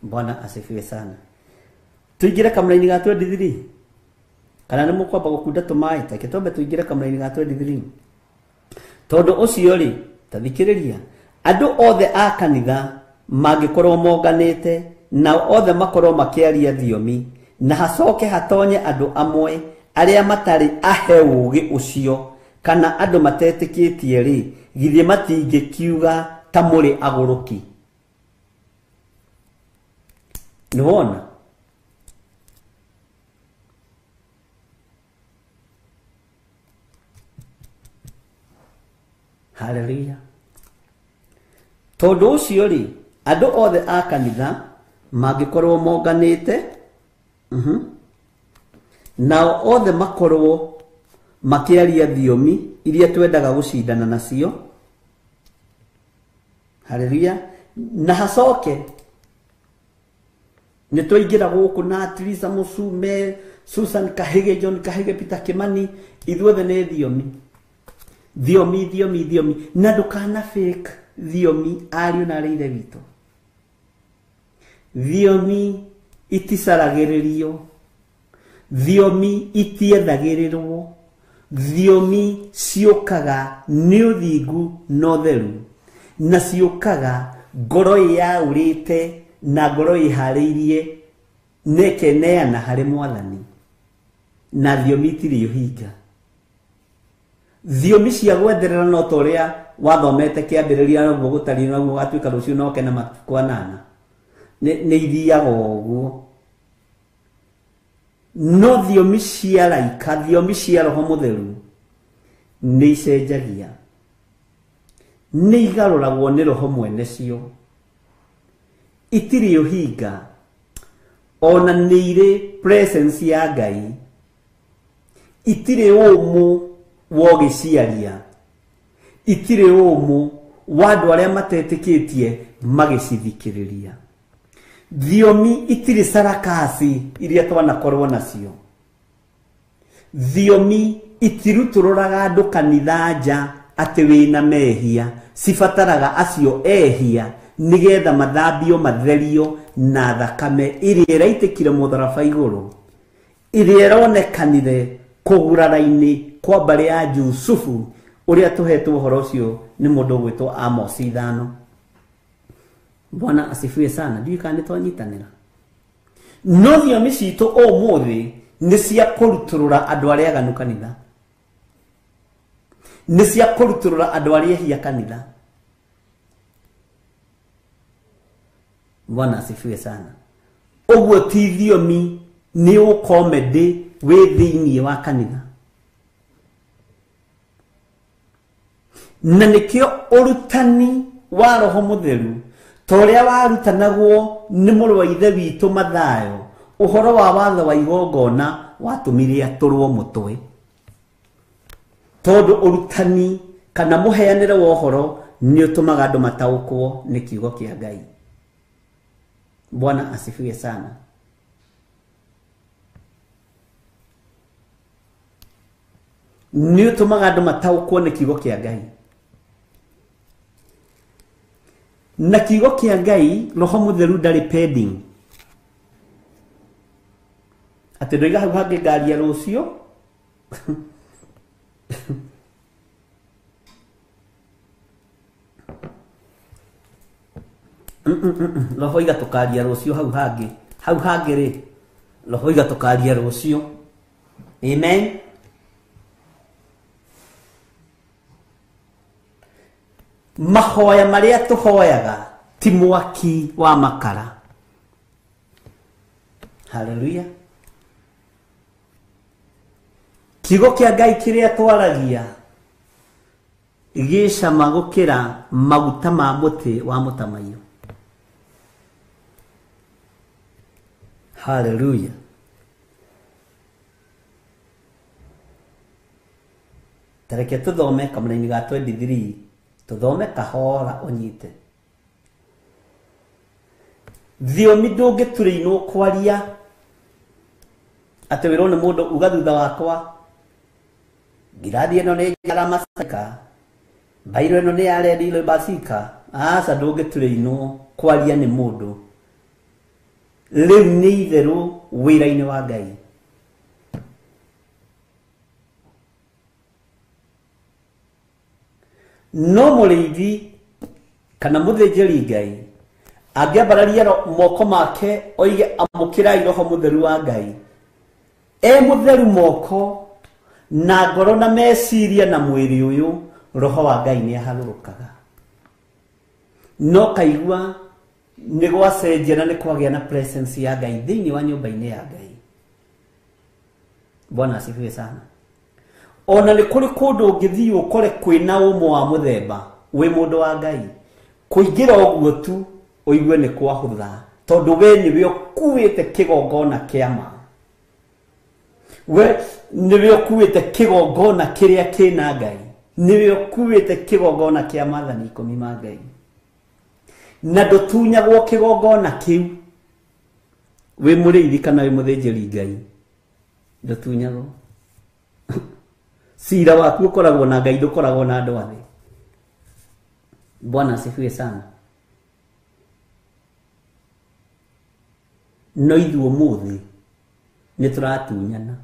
Bwana asifiwe sana. Tuingire kamũra-inĩ ga 23 kana ni mukwamba gukunda tumai take tombe tuingire kamũra-inĩ ga 23 tondu ucio ri tathikiriria andu othe a kanitha mangikorwo monganite na othe makorwo makiaria thiomi na hacoke hatonye andu amwe aria matari ahe ugi ucio kana andu matetikitie ri githie matingikiuga ta muri aguruki. Niwona haleluya. Tondu ucio ri andu othe a kanitha mangikorwo monganite nao othe makorwo makiaria thiomi iria twendaga gucindana nacio. Haleluya. Na hacoke ni twaingira guku na Teresa Musume, Susan Kahege, John Kahege, Peter Kimani ithuothe ni thiomi thiomi thiomi thiomi na ndukana fake thiomi ariu na reithe witu. Thiomi itisaragiririo, thiomi itiethagirirwo, thiomi ciukaga ni uthingu no theru na ciukaga ngoro yaurite na ngoro ihariirie nekeneana hari Mwathani. na thiomi itirĩ ũhinga. Thiomi cia gwenderera no ta ũrĩa wathomete kĩambĩrĩria naguo gũtarĩ naguo gatuĩka rũciũ no kena matukũ 8 nĩ ithiaga ũguo. No thiomi cia laika, thiomi cia Roho Mũtheru nĩ icenjagia, nĩ igarũragwo nĩ Roho mwene cio, itirĩ ũhinga, ona nĩ irĩ presence ya Ngai, itirĩ ũmũ wa gĩciaria, itirĩ ũmũ wa andũ arĩa matetĩkĩtie magĩcithikĩrĩria. Thiomi itirĩ sarakasi iria twanakorwo nacio. Thiomi itirutũrũraga andũ kanitha nja atĩ wĩna mehia, cibataraga acio ehia nigetha mathambio matherio na thakame ĩrĩa ĩraitĩkire mũtharaba igũrũ, ĩrĩa ĩronekanire kũgurara-inĩ kwa mbarĩ ya Jusufu ũrĩa tũhetwo ũhoro ũcio nĩ mũndũ ũgwĩtwo Amos 5. Bwana asifiwe sana. Ndiũĩ kana nĩtwanyitanĩra. No thiomi citũ ũmũthĩ nĩ cia kũrutũrũra andũ arĩa aganu kanitha, nĩ cia kũrutũrũra andũ arĩa ehia kanitha. Bwana asifiwe sana. Ũguo ti thiomi, nĩ ũkomedi wĩ thĩinĩ wa kanitha. Na nĩkĩo ũrutani wa Roho Mũtheru ta ũrĩa warutanagwo nĩ mũrũ wa ithe witũ Mathayo, ũhoro wa watho wa igongona watũmire atũrwo mũtwe, tondũ ũrutani kana mũheanĩre wa ũhoro nĩ ũtũmaga andũ mataũkwo nĩ kiugo kĩa Ngai. Bwana asifiwe sana. Nĩ ũtũmaga andũ mataũkwo nĩ kiugo kĩa Ngai. Na kiugo kĩa Ngai, Roho Mũtheru ndarĩ pending. Atĩ ndoiga hau hangĩ ngaria rũciũ. Roho iga tũkaria rũciũ hau hangĩ. Hau hangĩ rĩ, Roho iga tũkaria rũciũ. Amen. Mahoya marĩa tũhoyaga ti mwaki wa makara. Hallelujah. Kiugo kĩa Ngai kĩrĩa twaragia gĩcama gũkĩra maguta ma mũtĩ wa mũtamaiyũ. Hallelujah. Tareke tũthome kamũra-inĩ ga 23, tũthome kahora ũnyite. Thiomi ndũngĩturĩinwo kwaria atĩ wĩrwo nĩ mũndũ uga thutha wakwa, ngirathi ĩno nĩ njara masika, mbairo ĩno nĩ yarendile basika. Aca ndũngĩturĩinwo kwaria nĩ mũndũ. Rĩu nĩ itherũ wĩra-inĩ wa Ngai. No mũrĩithi kana mũthĩnjĩri Ngai angĩambararia moko make oige amũkĩrai Roho Mũtheru wa Ngai, mũtheru moko na ngoro na meciria na mwĩrĩ ũyũ, Roho wa Ngai nĩ aharũrũkaga. No kaigua nĩ gwacenjia na nĩ kwagĩa na presence ya Ngai thĩinĩ wa nyũmba-inĩ ya Ngai. Bwana asifiwe sana. Ona nĩ kũrĩ kũndũ ũngĩthiĩ ũkore kwĩna ũmwe wa mũthemba wĩ mũndũ wa Ngai, kũingĩra ũguo tu ũigue nĩ kwahũtha, tondũ we nĩwe ũkuĩte kĩgongona kĩa ma. We nĩwe ũkuĩte kĩgongona kĩrĩa kĩna Ngai, nĩwe ũkuĩte kĩgongona kĩa maathani 10 ma Ngai, na ndũtunyagwo kĩgongona kĩu. Wĩ mũrĩithi kana wĩ mũthĩnjĩri Ngai, ndũtunyagwo. Cira waku ũkoragwo na Ngai, ndũkoragwo na andũ athĩ. Bwana asifiwe sana. No ithuĩ ũmũthĩ nĩ tũratunyana.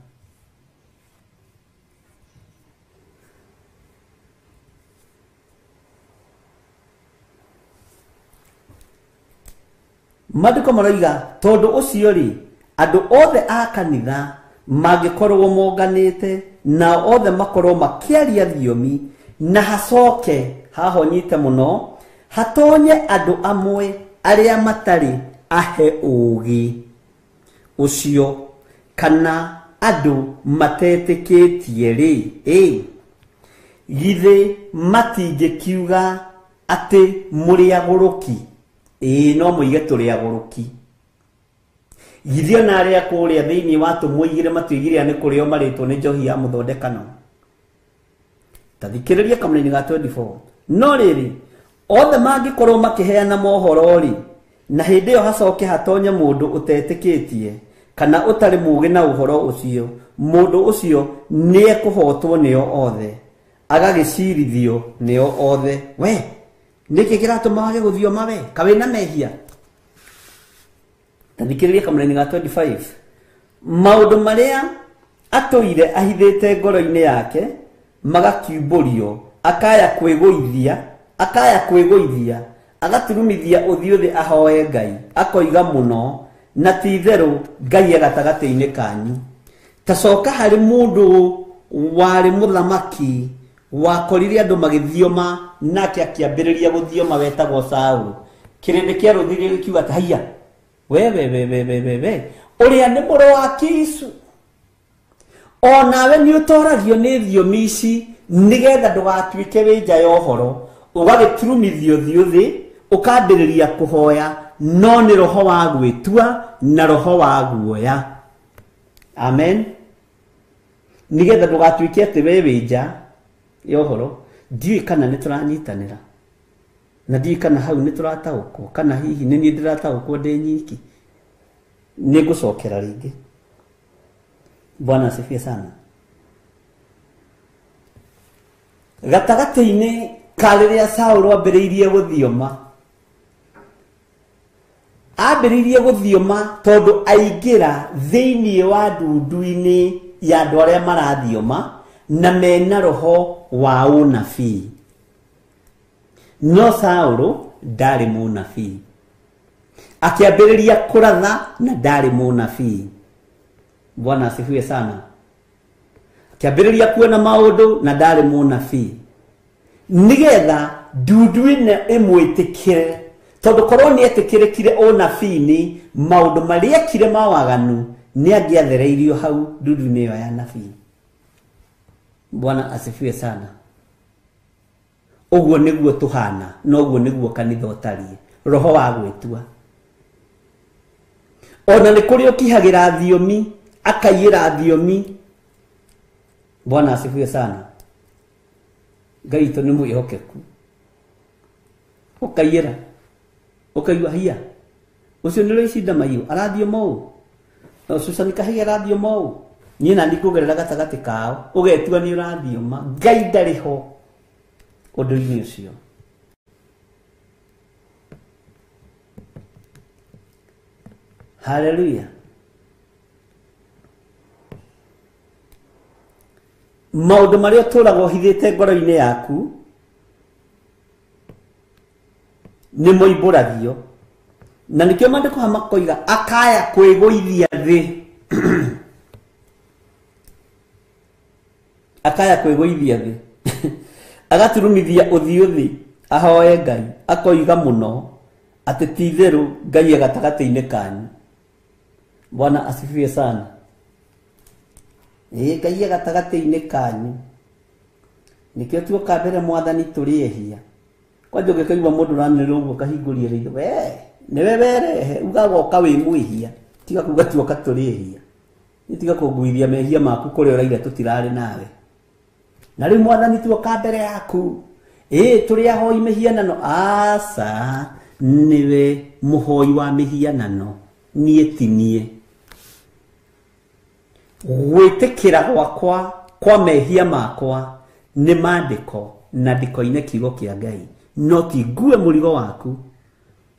Maandĩko maroiga tondũ ũcio rĩ, andũ othe a kanitha mangĩkorwo monganĩte na othe makorwo makĩaria thiomi na hacoke haho nyite mũno hatonye andũ amwe arĩa matarĩ ahe ũũgĩ ũcio kana andũ matetĩkĩtie rĩ githĩ matingĩkiuga atĩ mũrĩ agũrũki no mũige tũrĩ agũrũki githĩ ona arĩa kũrĩa thĩinĩ wa tũmũigire matuigire nĩ kũrĩo marĩtwo nĩ njohi ya mũthondekano tathikĩrĩria kamũnini ga 24 no rĩrĩ othe mangĩkorwo makĩheana mohoro rĩ na hĩndĩ ĩyo hacoke hatonye mũndũ ũtetĩkĩtie kana ũtarĩ mũũgĩ na ũhoro ũcio mũndũ ũcio nĩ ekũhotwo nĩo othe agagĩcirithio nĩo othe we nĩkĩ kĩratũma wage gũthioma we kawĩ na mehia tathikĩrĩria kamũnini ga 25 maũndũ marĩa atũire ahithĩte ngoro-inĩ yake magakiumbũrio akaya kwĩgũithia agaturumithia ũthiũ thĩ ahoe Ngai akoiga mũno na ti itherũ Ngai gatagatĩ-inĩ kanyu tacoka harĩ mũndũ warĩ mũthamaki wakorire andũ magĩthioma nake akĩambĩrĩria gũthioma wetagwo Saũlũ kĩrĩndĩ kĩa rũthiri gĩkiuga ta haiya we ũrĩa nĩ mũrũ wa Kisu onawe nĩ ũtoragio nĩ thiomi ici nĩgetha ndũgatuĩke wĩ nja ya ũhoro ũgagĩturumithio ũthiũ thĩ ũkambĩrĩria kũhoya no nĩ roho wa gwĩtua na roho wa guoya amen nĩgetha ndũgatuĩke atĩ we wĩ nja ya ũhoro ndiũĩ kana nĩ tũranyitanĩra na ndiũĩ kana hau nĩ tũrataũkwo kana hihi nĩ niĩ ndĩrataũkwo ndĩ nyiki nĩ ngũcokera rĩngĩ Bwana asifiwe sana gatagatĩ-inĩ ka rĩrĩa Saũlũ ambĩrĩirie gũthioma tondũ aingĩra thĩinĩ wa ndundu-inĩ ya andũ arĩa marathioma na mena roho wa ũnabii no Saũlũ ndarĩ mũnabii akĩambĩrĩria kũratha na ndarĩ mũnabii Bwana asifiwe sana akĩambĩrĩria kuona maũndũ na ndarĩ mũnabii nĩgetha ndundu ĩno ĩmwĩtĩkĩre tondũ korwo nĩ etĩkĩrĩkire ũnabii-inĩ maũndũ marĩa ekire ma waganu nĩ angĩathereirio hau ndundu-inĩ ĩyo ya nabii Bwana asifiwe sana ũguo nĩguo tũhana na ũguo nĩguo kanitha ũtariĩ roho wa gwĩtua ona nĩ kũrĩ ũkihagĩra thiomi akaiyĩra thiomi Bwana asifiwe sana Ngai witũ nĩ mwĩhokeku ũkaiyĩra ũkaigua hiya ũcio nĩ rũicinda mahiũ arathioma ũũ Susani Kahĩge arathioma ũũ niĩ na ndikũgerera gatagatĩ kao ũgetua nĩ ũrathioma Ngai ndarĩ ho ũndũ-inĩ ũcio haleluya maũndũ marĩa ũtũraga ũhithĩte ngoro-inĩ yaku nĩ moimbũragio na nĩkĩo maandĩko makoiga akaya kwĩgũithia thĩ akaya kwĩgũithia thĩ agaturumithia ũthiũ thĩ ahoe Ngai akoiga mũno atĩ ti itherũ Ngai gatagatĩ-inĩ kanyu Bwana asifiwe sana Ngai gatagatĩ-inĩ kanyu nĩkĩo tuoka mbere Mwathani tũrĩehia kwanja ũngĩkaigua mũndũ ũranĩrĩra ũguo kahingũrie rĩitho nĩwe werehe ugagoka wĩ mwĩhia tiga kuga tuoka tũrĩehia tiga kũnguithia mehia maku kũrĩa ũraire tũtirarĩ nawe na rĩu Mwathani tuoka mbere yaku tũrĩ ahoi mĩhianano aca nĩwe mũhoi wa mĩhianano niĩ ti niĩ gwĩtĩkĩra gwakwa kwa mehia makwa nĩ maandĩko na ndiko-inĩ kiugo kĩa Ngai no ti ngue mũrigo waku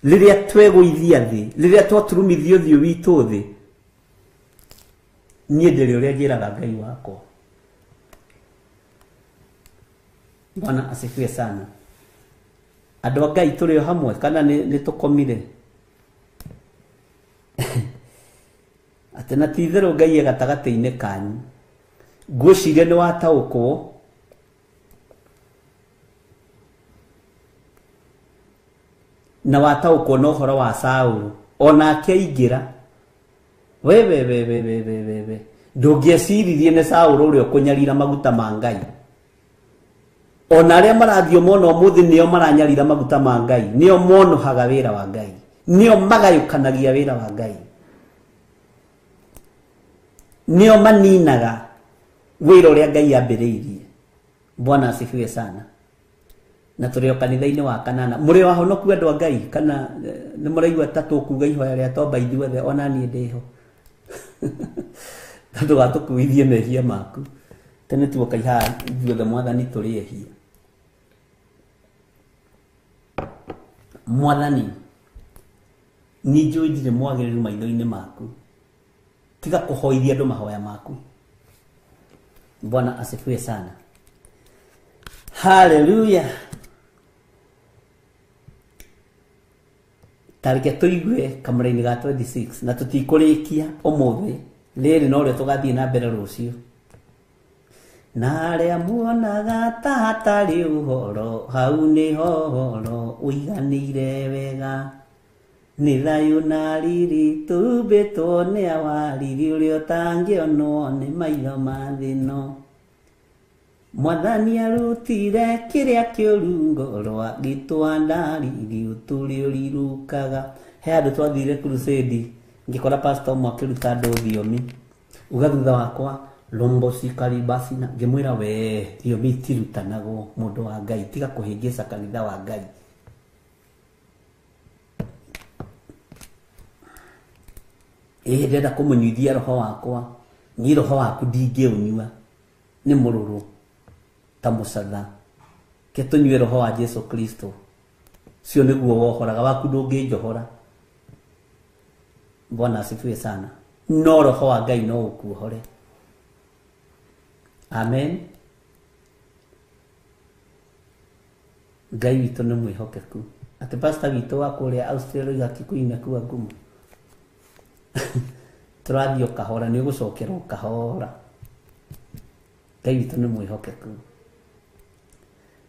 rĩrĩa twegũithia thĩ rĩrĩa twaturumithio ũthiũ witũ thĩ niĩ ndĩrĩ ũrĩa njĩraga Ngai wakwa Bwana asifiwe sana andũ a Ngai tũrĩ o hamwe kana nĩ tũkomire tena tithero Ngai gatagate-inĩ kanyu ngwĩciria nĩ wataũkwo na wataũkwo na ũhoro wa Saũlũ onake aingĩra we ndũngĩeciririe nĩ Saũlũ ũrĩa ũkũnyarira maguta ma Ngai. Ona arĩa marathio mono mũthĩ nĩo maranyarira maguta ma Ngai, nĩo monohaga wĩra wa Ngai, nĩo magayũkanagia wĩra wa Ngai, nĩo maninaga wĩra ũrĩa Ngai ambĩrĩirie. Bwana asifiwe sana. Na tũrĩ o kanitha-inĩ wa kanana mũrĩ wahonoku andũ a Ngai kana nĩ mũraigua ta tũkuga ihoya rĩa tomba ithuothe ona niĩ ndĩho tondũ gatũkuithie mehia maku tene tuoka ihaha ithuothe Mwathani tũrĩehia. Mwathani nĩ njũĩ ndirĩ mwagĩrĩru maitho-inĩ maku, tiga kũhoithia andũ mahoya maku. Bwana asifiwe sana. Hallelujah. Tareke tuigue kamũra-inĩ ga 26 na tũtikũrĩkia ũmũthĩ, rĩrĩ no rĩo tũgathiĩ na mbere rũciũ. Na arĩa muonaga ta hatarĩ ũhoro, hau nĩho ũhoro ũiganĩire wega, nĩ thayũ na riri tumbĩtwo nĩ awariri ũrĩa ũtangĩonwo nĩ maitho ma thĩ ĩno. Mwathani arutire kĩrĩa kĩũru ngorwa gĩtwanda riri ũtũrĩ ũrirukaga. He andũ twathire crusade ngĩkora pastor ũmwe akĩruta andũ thiomi, uga thutha wakwa lombo sikaribasi na ngĩmwĩra we thiomi itirutanagwo mũndũ wa Ngai, tiga kũhĩngĩca kanitha wa Ngai. Ndenda kũmũnyuithia roho wakwa, niĩ roho waku ndingĩũnyua, nĩ mũrũrũ ta mũcatha. Ke tũnyue roho wa Jesu Kristo, cio nĩguo wohoraga, waku ndũngĩnjohora. Bwana asifiwe sana. No roho wa Ngai no ũkuohore. Amen. Ngai witũ nĩ mwĩhokeku. Atĩ pastor witũ wa kũrĩa Australia Kikuyu kuwa ngumu tũrathiĩ kahora, nĩ ũgũcokerwo kahora. Ngai witũ nĩ mwĩhokeku.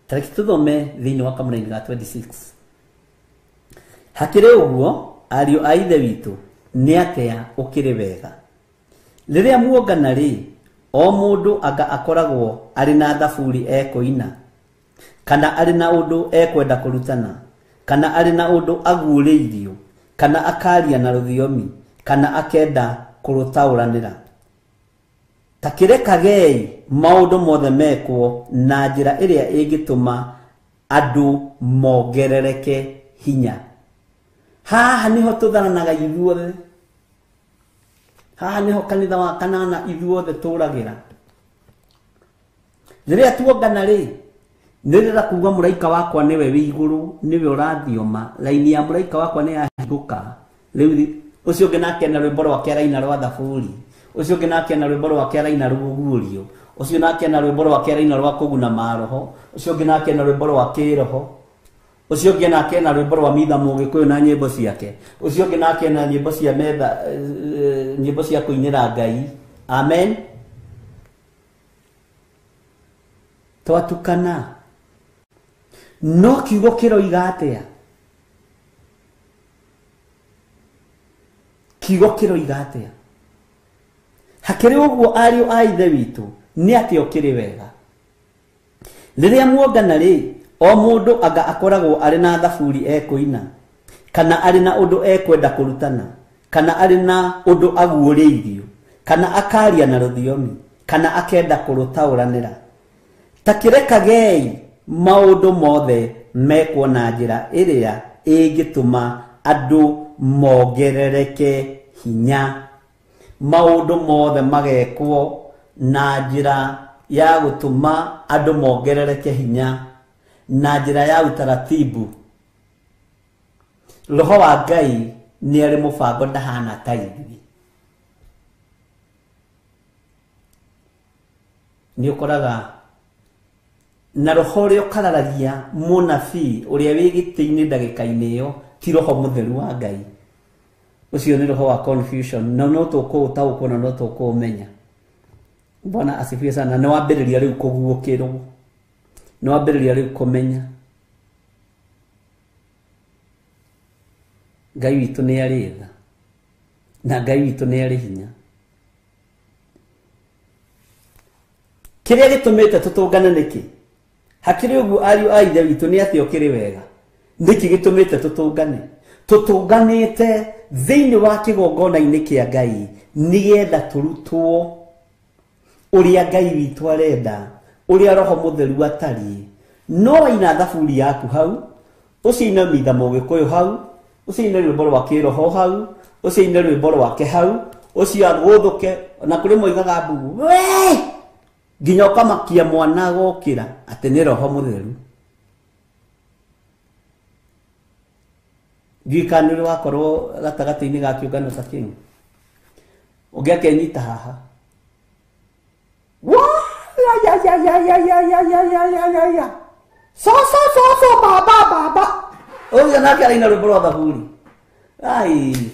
Tareke tũthome thĩinĩ wa kamũra-inĩ ga 26. Hakĩrĩ ũguo ariũ a ithe witũ nĩ atĩa ũkĩrĩ wega, rĩrĩa muongana rĩ, o mũndũ anga akoragwo arĩ na thaburi ekũina, kana arĩ na ũndũ ekwenda kũrutana, kana arĩ na ũndũ aguũrĩirio, kana akaria na rũthiomi, kana akenda kũrũtaũranĩra. Ta kĩrekagei maũndũ mothe mekwo na njĩra ĩrĩa ĩngĩtũma andũ mongerereke hinya. Haha niho tũtharanaga ithuothe, haha niho kanitha wa kanana ithuothe tũragĩra. Rĩrĩa tuongana rĩ, nĩrĩra kuga mũraika wakwa nĩwe wĩ igũrũ, nĩwe ũrathioma, raini ya mũraika wakwa nĩ yahingũka. Rĩu ũcio ũngĩ nake na rwĩmbo rwake araina rwa thaburi, ũcio ũngĩ nake na rwĩmbo rwake araina rũguũrio, ũcio nake na rwĩmbo rwake araina rwa kũguna maroho, ũcio ũngĩ nake na rwĩmbo rwa kĩroho, ũcio ũngĩ nake na rwĩmbo rwa mitha mũgĩkũyũ na nyĩmbo ciake, ũcio ũngĩ nake na nyĩmbo cia metha, nyĩmbo cia kũinĩra Ngai. Amen. Twatukana no kiugo kĩroiga atĩa? Kiugo kĩroiga atĩa? Hakĩrĩ ũguo ariũ a ithe witũ nĩ atĩa ũkĩrĩ wega, rĩrĩa muongana rĩ, o mũndũ anga akoragwo arĩ na thaburi ekũina, kana arĩ na ũndũ ekwenda kũrutana, kana arĩ na ũndũ aguũrĩirio, kana akaria na rũthiomi, kana akenda kũrũtaũranĩra. Ta kĩrekagei maũndũ mothe mekwo na njĩra ĩrĩa ĩngĩtũma andũ mongerereke hinya. Maũndũ mothe magekwo na njĩra ya gũtũma andũ mongerereke hinya, na njĩra ya utaratibu. Roho wa Ngai nĩ arĩ mũbango ndahana ta ithuĩ. Nĩ ũkoraga na roho ũrĩa ũkararagia mũnabii ũrĩa wĩ gĩtĩ-inĩ ndagĩka-inĩ ĩyo ti roho mũtheru wa Ngai. ucio ni roho wa confusion na no tukuutaũkwo na no tukumenya. Bwana asifiwe sana. Na wambĩrĩria rĩu kũguũkĩrwo, na wambĩrĩria rĩu kũmenya Ngai witũ nĩ arĩ tha na Ngai witũ nĩ arĩ hinya. Kĩrĩa gĩtũmĩte tũtũngane nĩkĩ? Hakĩrĩ ũguo ariũ a ithe witũ nĩ atĩ ũkĩrĩ wega. Nĩkĩ gĩtũmĩte tũtũngane? Tũtũnganĩte thĩinĩ wa kĩgongona-inĩ kĩa Ngai nĩgetha tũrutwo ũrĩa Ngai witũ arenda, ũrĩa Roho Mũtheru atariĩ. No waina thaburi yaku hau, ũcine mitha Mũgĩkũyũ hau, ũcine rwĩmbo rwa kĩroho hau, ũcine rwĩmbo rwake hau, ũcio agũthũke na kũrĩ moigaga mbugu we nginya ũkamakia mwana gũkĩra atĩ nĩ Roho Mũtheru. Gĩkani ũrĩ wakorwo gatagatĩ-inĩ ga kĩũngano ta kĩu ũngĩakenyita haha so baba ũyũ nake araina rwĩmbo rwa thaburi. Ai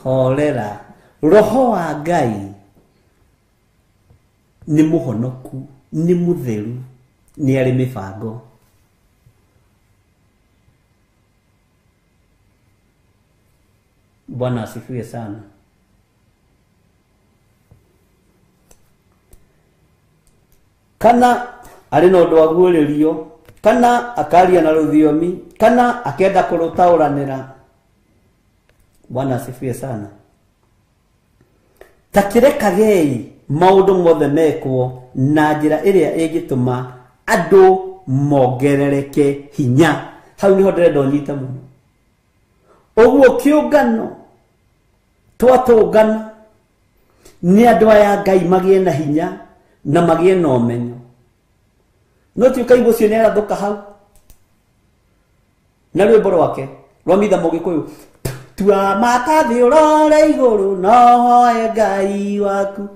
horera. Roho wa Ngai nĩ mũhonoku, nĩ mũtheru, nĩ arĩ mĩbango. Bwana asifiwe sana. Kana arĩ na ũndũ wa guũrĩrio, kana akaria na rũthiomi, kana akenda kũrũtaũranĩra. Bwana asifiwe sana. Ta kĩrekagei maũndũ mothe mekwo na njĩra ĩrĩa ĩngĩtũma andũ mongerereke hinya. Hau nĩho ndĩrenda ũnyite mũno. Ũguo kĩũngano twatũngana nĩ andũ aya Ngai magĩe na hinya na magĩe na ũmenyo. No ti ũkaigua ũcio nĩ arathũka hau na rwĩmbo rwake rwa mitha Mũgĩkũyũ, tua makathĩ ũrore igũrũ no hoe Ngai waku,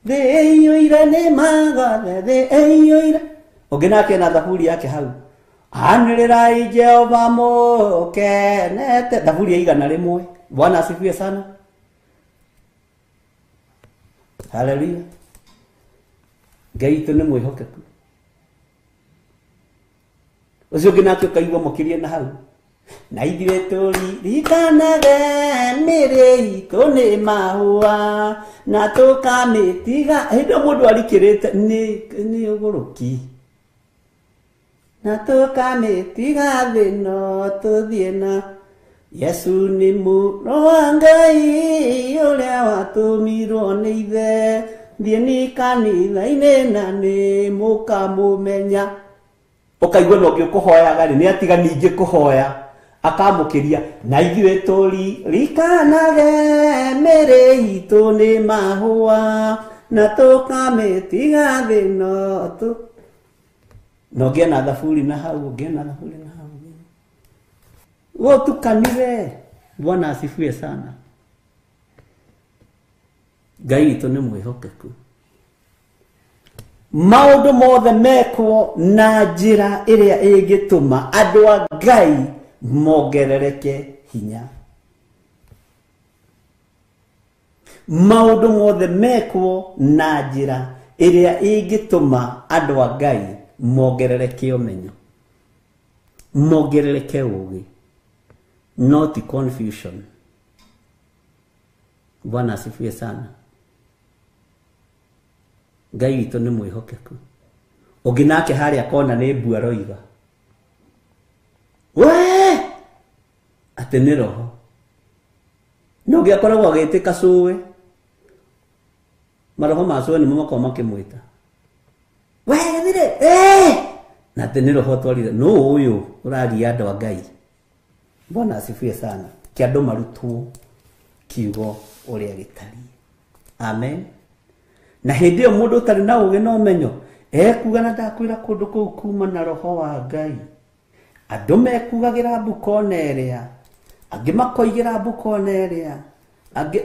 thĩ ĩiyũire nĩ magathe, thĩ ĩiyũire. Ũngĩ nake na thaburi yake hau, anĩrĩrai Jehova mũkenete, thaburi ya igana rĩmwe. Bwana asifiwe sana. Haleluya. Ngai witũ nĩ mwĩhokeku. Ũcio ũngĩ nake ũkaigua mũkĩria na hau, na ithuĩ tũririkanaga mĩĩrĩ itũ nĩ mahũa na tũkamĩtiga. Hĩndĩ mũndũ arikĩrĩte nĩ ũgũrũki, na tũkamĩtiga thĩ no tũthiĩ na Yesu nĩ mũro wa Ngai ũrĩa watũmirwo nĩ ithe, thiĩ nĩ kanitha-inĩ na nĩ mũkamũmenya. Ũkaigua no ũkũhoyaga rĩ, nĩ atiga ningĩ kũhoya akamũkĩria, na ithuĩ tũririkanaga mĩĩrĩ itũ nĩ mahũa na tũkamĩtiga thĩ no tũ. No ngĩe na thaburi na hau, ngĩe na thaburi na hau. Gũtukanire. Bwana asifiwe sana. Ngai witũ nĩ mwĩhokeku. Maũndũ mothe mekwo na njĩra ĩrĩa ĩngĩtũma andũ a Ngai mongerereke hinya. Maũndũ mothe mekwo na njĩra ĩrĩa ĩngĩtũma andũ a Ngai mongerereke ũmenyo, mongerereke ũũgĩ, not confusion. Bwana asifiwe sana. Ngai witũ nĩ mwĩhokeku. Ũngĩ nake harĩa kona nĩ mbu aroiga, we atĩ nĩ roho. No ũngĩ akoragwo agĩtĩka cũwe, maroho ma cũwe nĩmo makoragwo makĩmwĩta, we gĩthire na atĩ nĩ roho twarire. No ũyũ ũraria andũ a Ngai. Bwana asifiwe sana. Kĩ andũ marutwo kiugo ũrĩa gĩtariĩ. Amen. Na hĩndĩ ĩyo mũndũ ũtarĩ na ũũgĩ na ũmenyo ekuga na ndakwĩra kũndũ kũu kuma na roho wa Ngai. Andũ mekugagĩra mbukona ĩrĩa, angĩ makoigĩra mbukona ĩrĩa, angĩ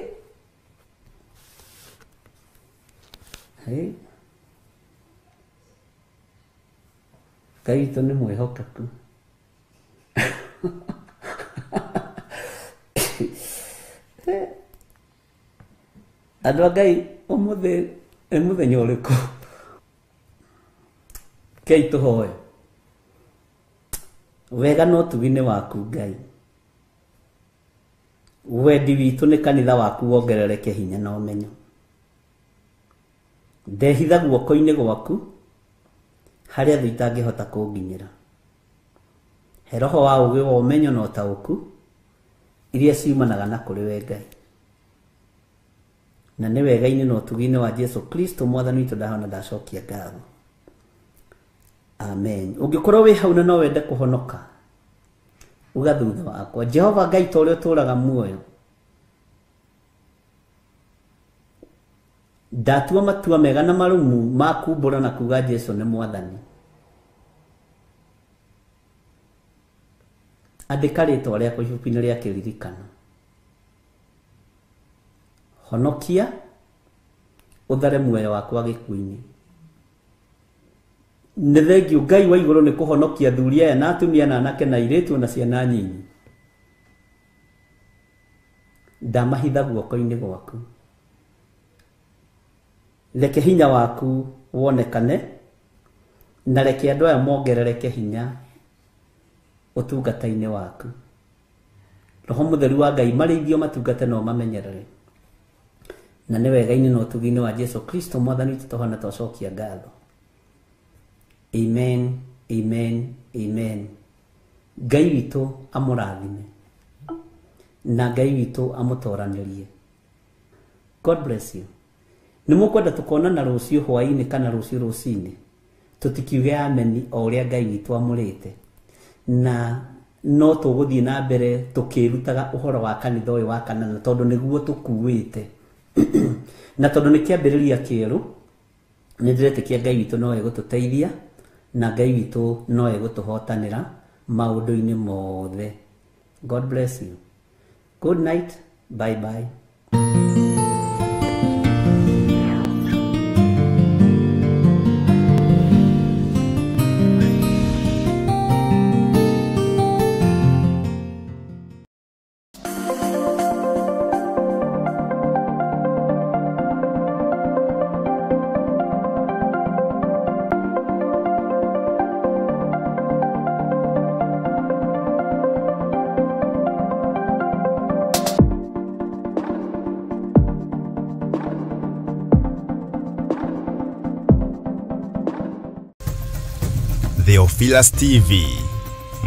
Ngai witũ nĩ mwĩhokeku. andũ a Ngai mũthenya ũrĩkũ kei tũhoe wega no tugi-inĩ waku Ngai wendi witũ nĩ kanitha waku wongerereke hinya na ũmenyo ndehitha guoko-inĩ gwaku harĩa thũ itangĩhota kũnginyĩra he roho wa ũgĩ wa ũmenyo na ũtaũku iria ciumanaga na kũrĩ we Ngai na nĩ wega-inĩ na ũtugi-inĩ wa Jesu Kristo mwathani witũ ndahona ndacokia ngatho amen. Ũngĩkorwo wĩ hau na no wende kũhonoka uga thutha wakwa Jehova Ngai ta ũrĩa ũtũũraga muoyo ndatua matua mega na marũmu ma kumbũra na kuga Jesu nĩ mwathani andĩka rĩtwa rĩakwa ibuku-inĩ rĩa kĩririkano honokia ũthare muoyo wakwa gĩkuũ-inĩ nĩ thengiũ Ngai wa igũrũ nĩ kũhonokia thuri aya na atumia na anake na airĩtu na ciana nyinyi ndamahitha guoko-inĩ gwaku reke hinya waku wonekane na reke andũ aya mongerereke hinya ũtungata-inĩ waku roho mũtheru wa Ngai marĩithio matungate no mamenyerere na nĩ wega-inĩ na ũtugi-inĩ wa Jesu Kristo mwathani witũ tũhona twacokia ngatho amen amen amen. Ngai witũ amũrathime na Ngai witũ amũtoranĩrie. God bless you. Nĩ mũkwenda tũkonana rũciũ hwaĩ-inĩ kana rũciũ rũcinĩ tũtikiuge ameni o ũrĩa Ngai witũ amũrĩte na no tũgũthiĩ na mbere tũkĩrutaga ũhoro wa kanitha ũyũ wa kanana tondũ nĩguo tũkuĩte na tondũ nĩ kĩambĩrĩria kĩerũ nĩ ndĩretĩkia Ngai witũ no egũtũteithia na Ngai witũ no egũtũhotanĩra maũndũ-inĩ mothe. God bless you. Good night. Bye bye. Theophilus TV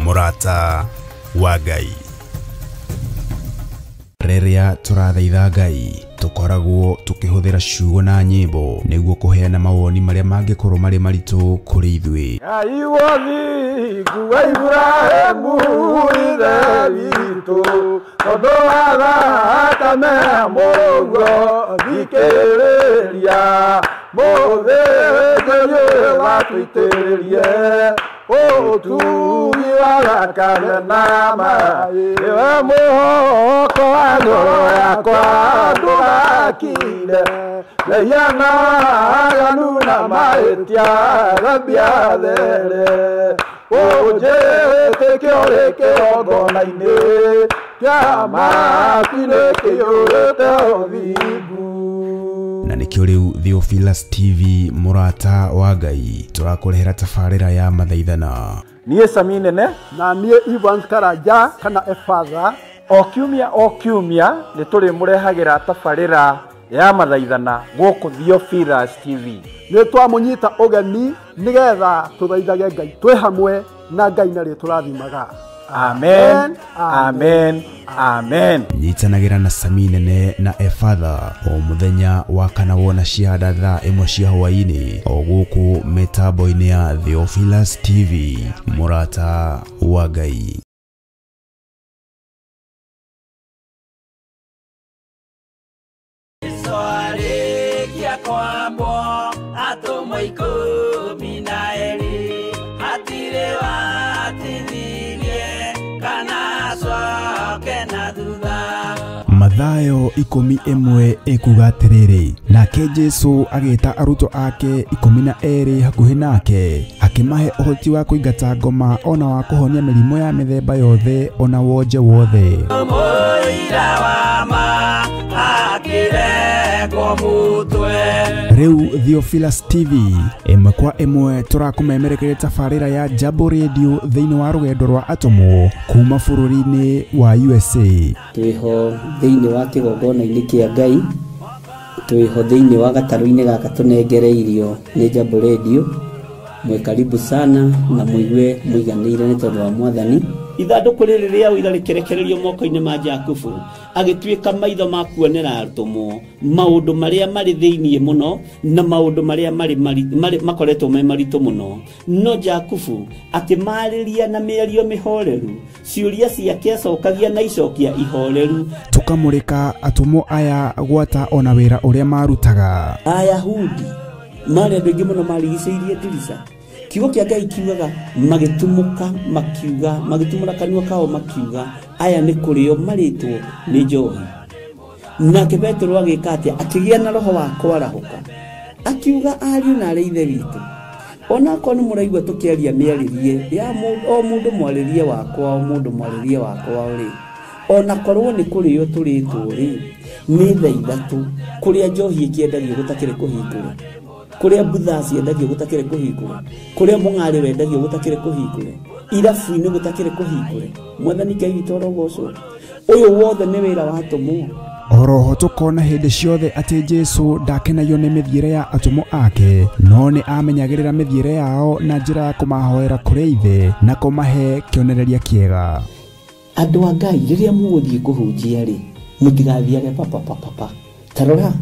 Murata wa Ngai. Rĩrĩa tũrathaitha Ngai tũkoragwo tũkĩhũthĩra ciugo na nyĩmbo nĩguo kũheana mawoni marĩa mangĩkorwo marĩ maritũ kũrĩ ithuĩ. Ngai wothi kuwa Ibrahimu ithe witũ tondũ wa thakame mũguo thikĩrĩria mũthĩnjĩri watũitĩrĩrie ũtugi wa thakame na maaĩ we mũhoko wa ngoro yakwa ndũgakire lehiana aganu na mahĩtia gambia there ũnjĩtĩkio rĩ kĩgongona-inĩ kĩa matu-inĩ kĩiyũrĩte ũthingu. Na nĩkĩo rĩu Theophilus TV Murata wa Ngai tũrakũrehera tabarĩra ya mathaithana. Niĩ Sami Nene na niĩ Evans Karanja kana Efatha o kiumia nĩ tũrĩmũrehagĩra tabarĩra ya mathaithana gũkũ Theophilus TV. Nĩ twamũnyita ũgeni nĩgetha tũthaithage Ngai twĩ hamwe na Ngai na rĩtwa tũrathimaga. Amen, amen, amen. Nyitanagĩra na Sami Nene na Efatha o mũthenya wa kana wona ciada thaa 1 cia hwaĩ-inĩ o gũkũ mĩtambo-inĩ ya Theophilus TV Murata wa Ngai. Mathayo 11 ikuga atĩrĩrĩ, nake Jesu agĩĩta arutwo ake 12 hakuhĩ nake akĩmahe ũhoti wa kũingata ngoma ona wa kũhonia mĩrimũ ya mĩthemba yothe ona wonje wothe. Riu Theophilus TV imwe kwa imwe turakumemerekeria tabarira ya Jambo Radio thiini wa rugendo rwa atomo kuma bururi-ini wa USA. Twiho thiini wa kigongona-ini kia Ngai, twiho thiini wa gataru-ini gaka tunengereirio ni Jambo Radio. Mwe karibu sana na muigue muiganire ni tondu wa Mwathani. Ithanduku riri ria uira rikerekererio moko-ini ma Jakubu agituika maitho ma kuonera atumo maundu maria mari thiini muno na maundu maria mari makoretwo me maritu muno. No Jakubu akimariria na mĩario mĩhoreru, ciuria ciake acokagia na icokia ihoreru. Tukamurika atumo aya gwata ona wira uria marutaga. Ayahudi mari andu aingi muno marigicĩirie ndirica. Kiugo kia Ngai kiugaga magitumuka makiuga, magitumura kanua kao makiuga aya ni kurio maritwo ni njohi. Nake Petro agika atia akigia na roho wa kwarahuka akiuga ariu na ari ithe witu, ona ko ni muraigwa tukiaria miaririe ya mundu mwaririe wakwa, mundu mwaririe wakwa uri ona korwo ni kurio turitwo ri ni thaa ithatu kuria njohi ikiendagio gutakire kuhingura, kuria butha ciendagio gutakire kuhingure, kuria mung'ari wendagio gutakire kuhingure, irabu-ini gutakire kuhingure. Mwathani Ngai witũ arogocwo. Uyu wothe ni wira wa atomo. Oroho tukona hindi ciothe ati Jesu ndakenagio ni mithiire ya atomo ake, no ni amenyagirira mithiire yao na njira ya kumahoera kuri ithe na kumahe kionereria kiega. Andu a Ngai riria muguthie kuhunjia ri mutigathiage papa tarora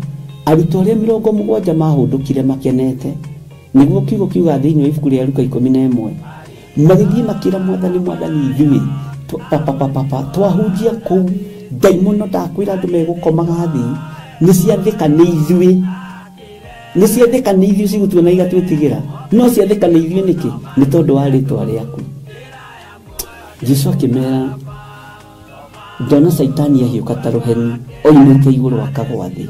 arutwo aria 70 mahundukire makenete, niguo kiugo kiuga thiini wa ibuku ria Luka 11 magithie makira Mwathani ithuĩ papa twahunjia kuu daimono ndakwira andu megukomaga thi ni ciathika ni ithuĩ cigutua igatwĩtigĩra, no ciathika ni ithuĩ niki ni tondu wa ritwa riaku. Jesu akimera ndona Saitani ahiuka ta ruheni oimĩte igũrũ akagwa thĩ.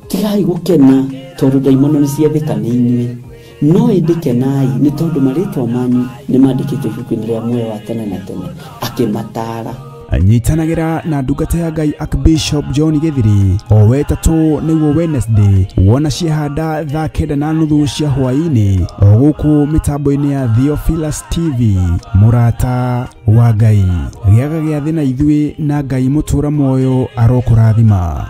Tigai gukena tondu daimono ni ciathika ni inyuĩ, no indikenai ni tondu maritwa manyu ni mandikitwo ibuku-ini ria muoyo wa tene na tene. Akimatara anyitanagira na ndungata ya Ngai Archbishop John Githiri o wetatu niguo Wednesday wona ciehanda thaa 9:30 cia hwaini o guku mitambo-ini ya Theophilus TV. Murata wa Ngai giaga gia thi na ithuĩ na Ngai mutura muoyo arokurathima.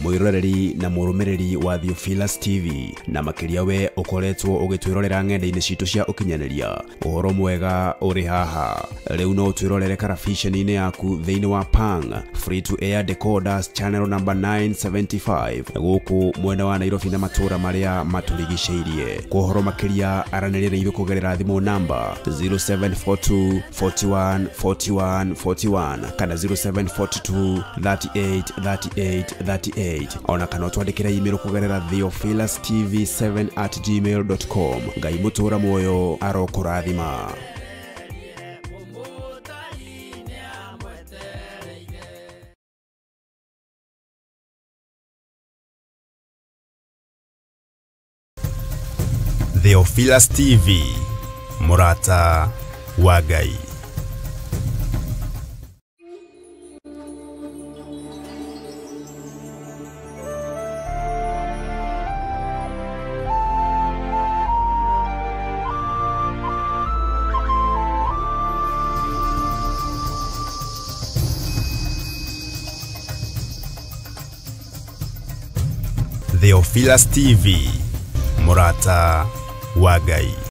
Mwiroreri na murumiriri wa Theophilus TV na makiria we ukoretwo ugitwirorera ng'enda-ini citu cia ukinyaniria uhoro mwega uri haha. Riu no twirorere karabiceni-ini yaku thiini wa Pang free to air decoders channel number 975 guku mwena wa Nairobi na matura maria maturigiceirie. Kuhoro makiria aranirire ithu kugerera thimu namba 0742 41 41 41 kana 0742 38 38 38 ona kana twandikira email kugerera theophilustv7@gmail.com. Ngai mutura muoyo arokurathima. Theophilus TV, murata wa Ngai. Theophilus TV, murata wa Ngai.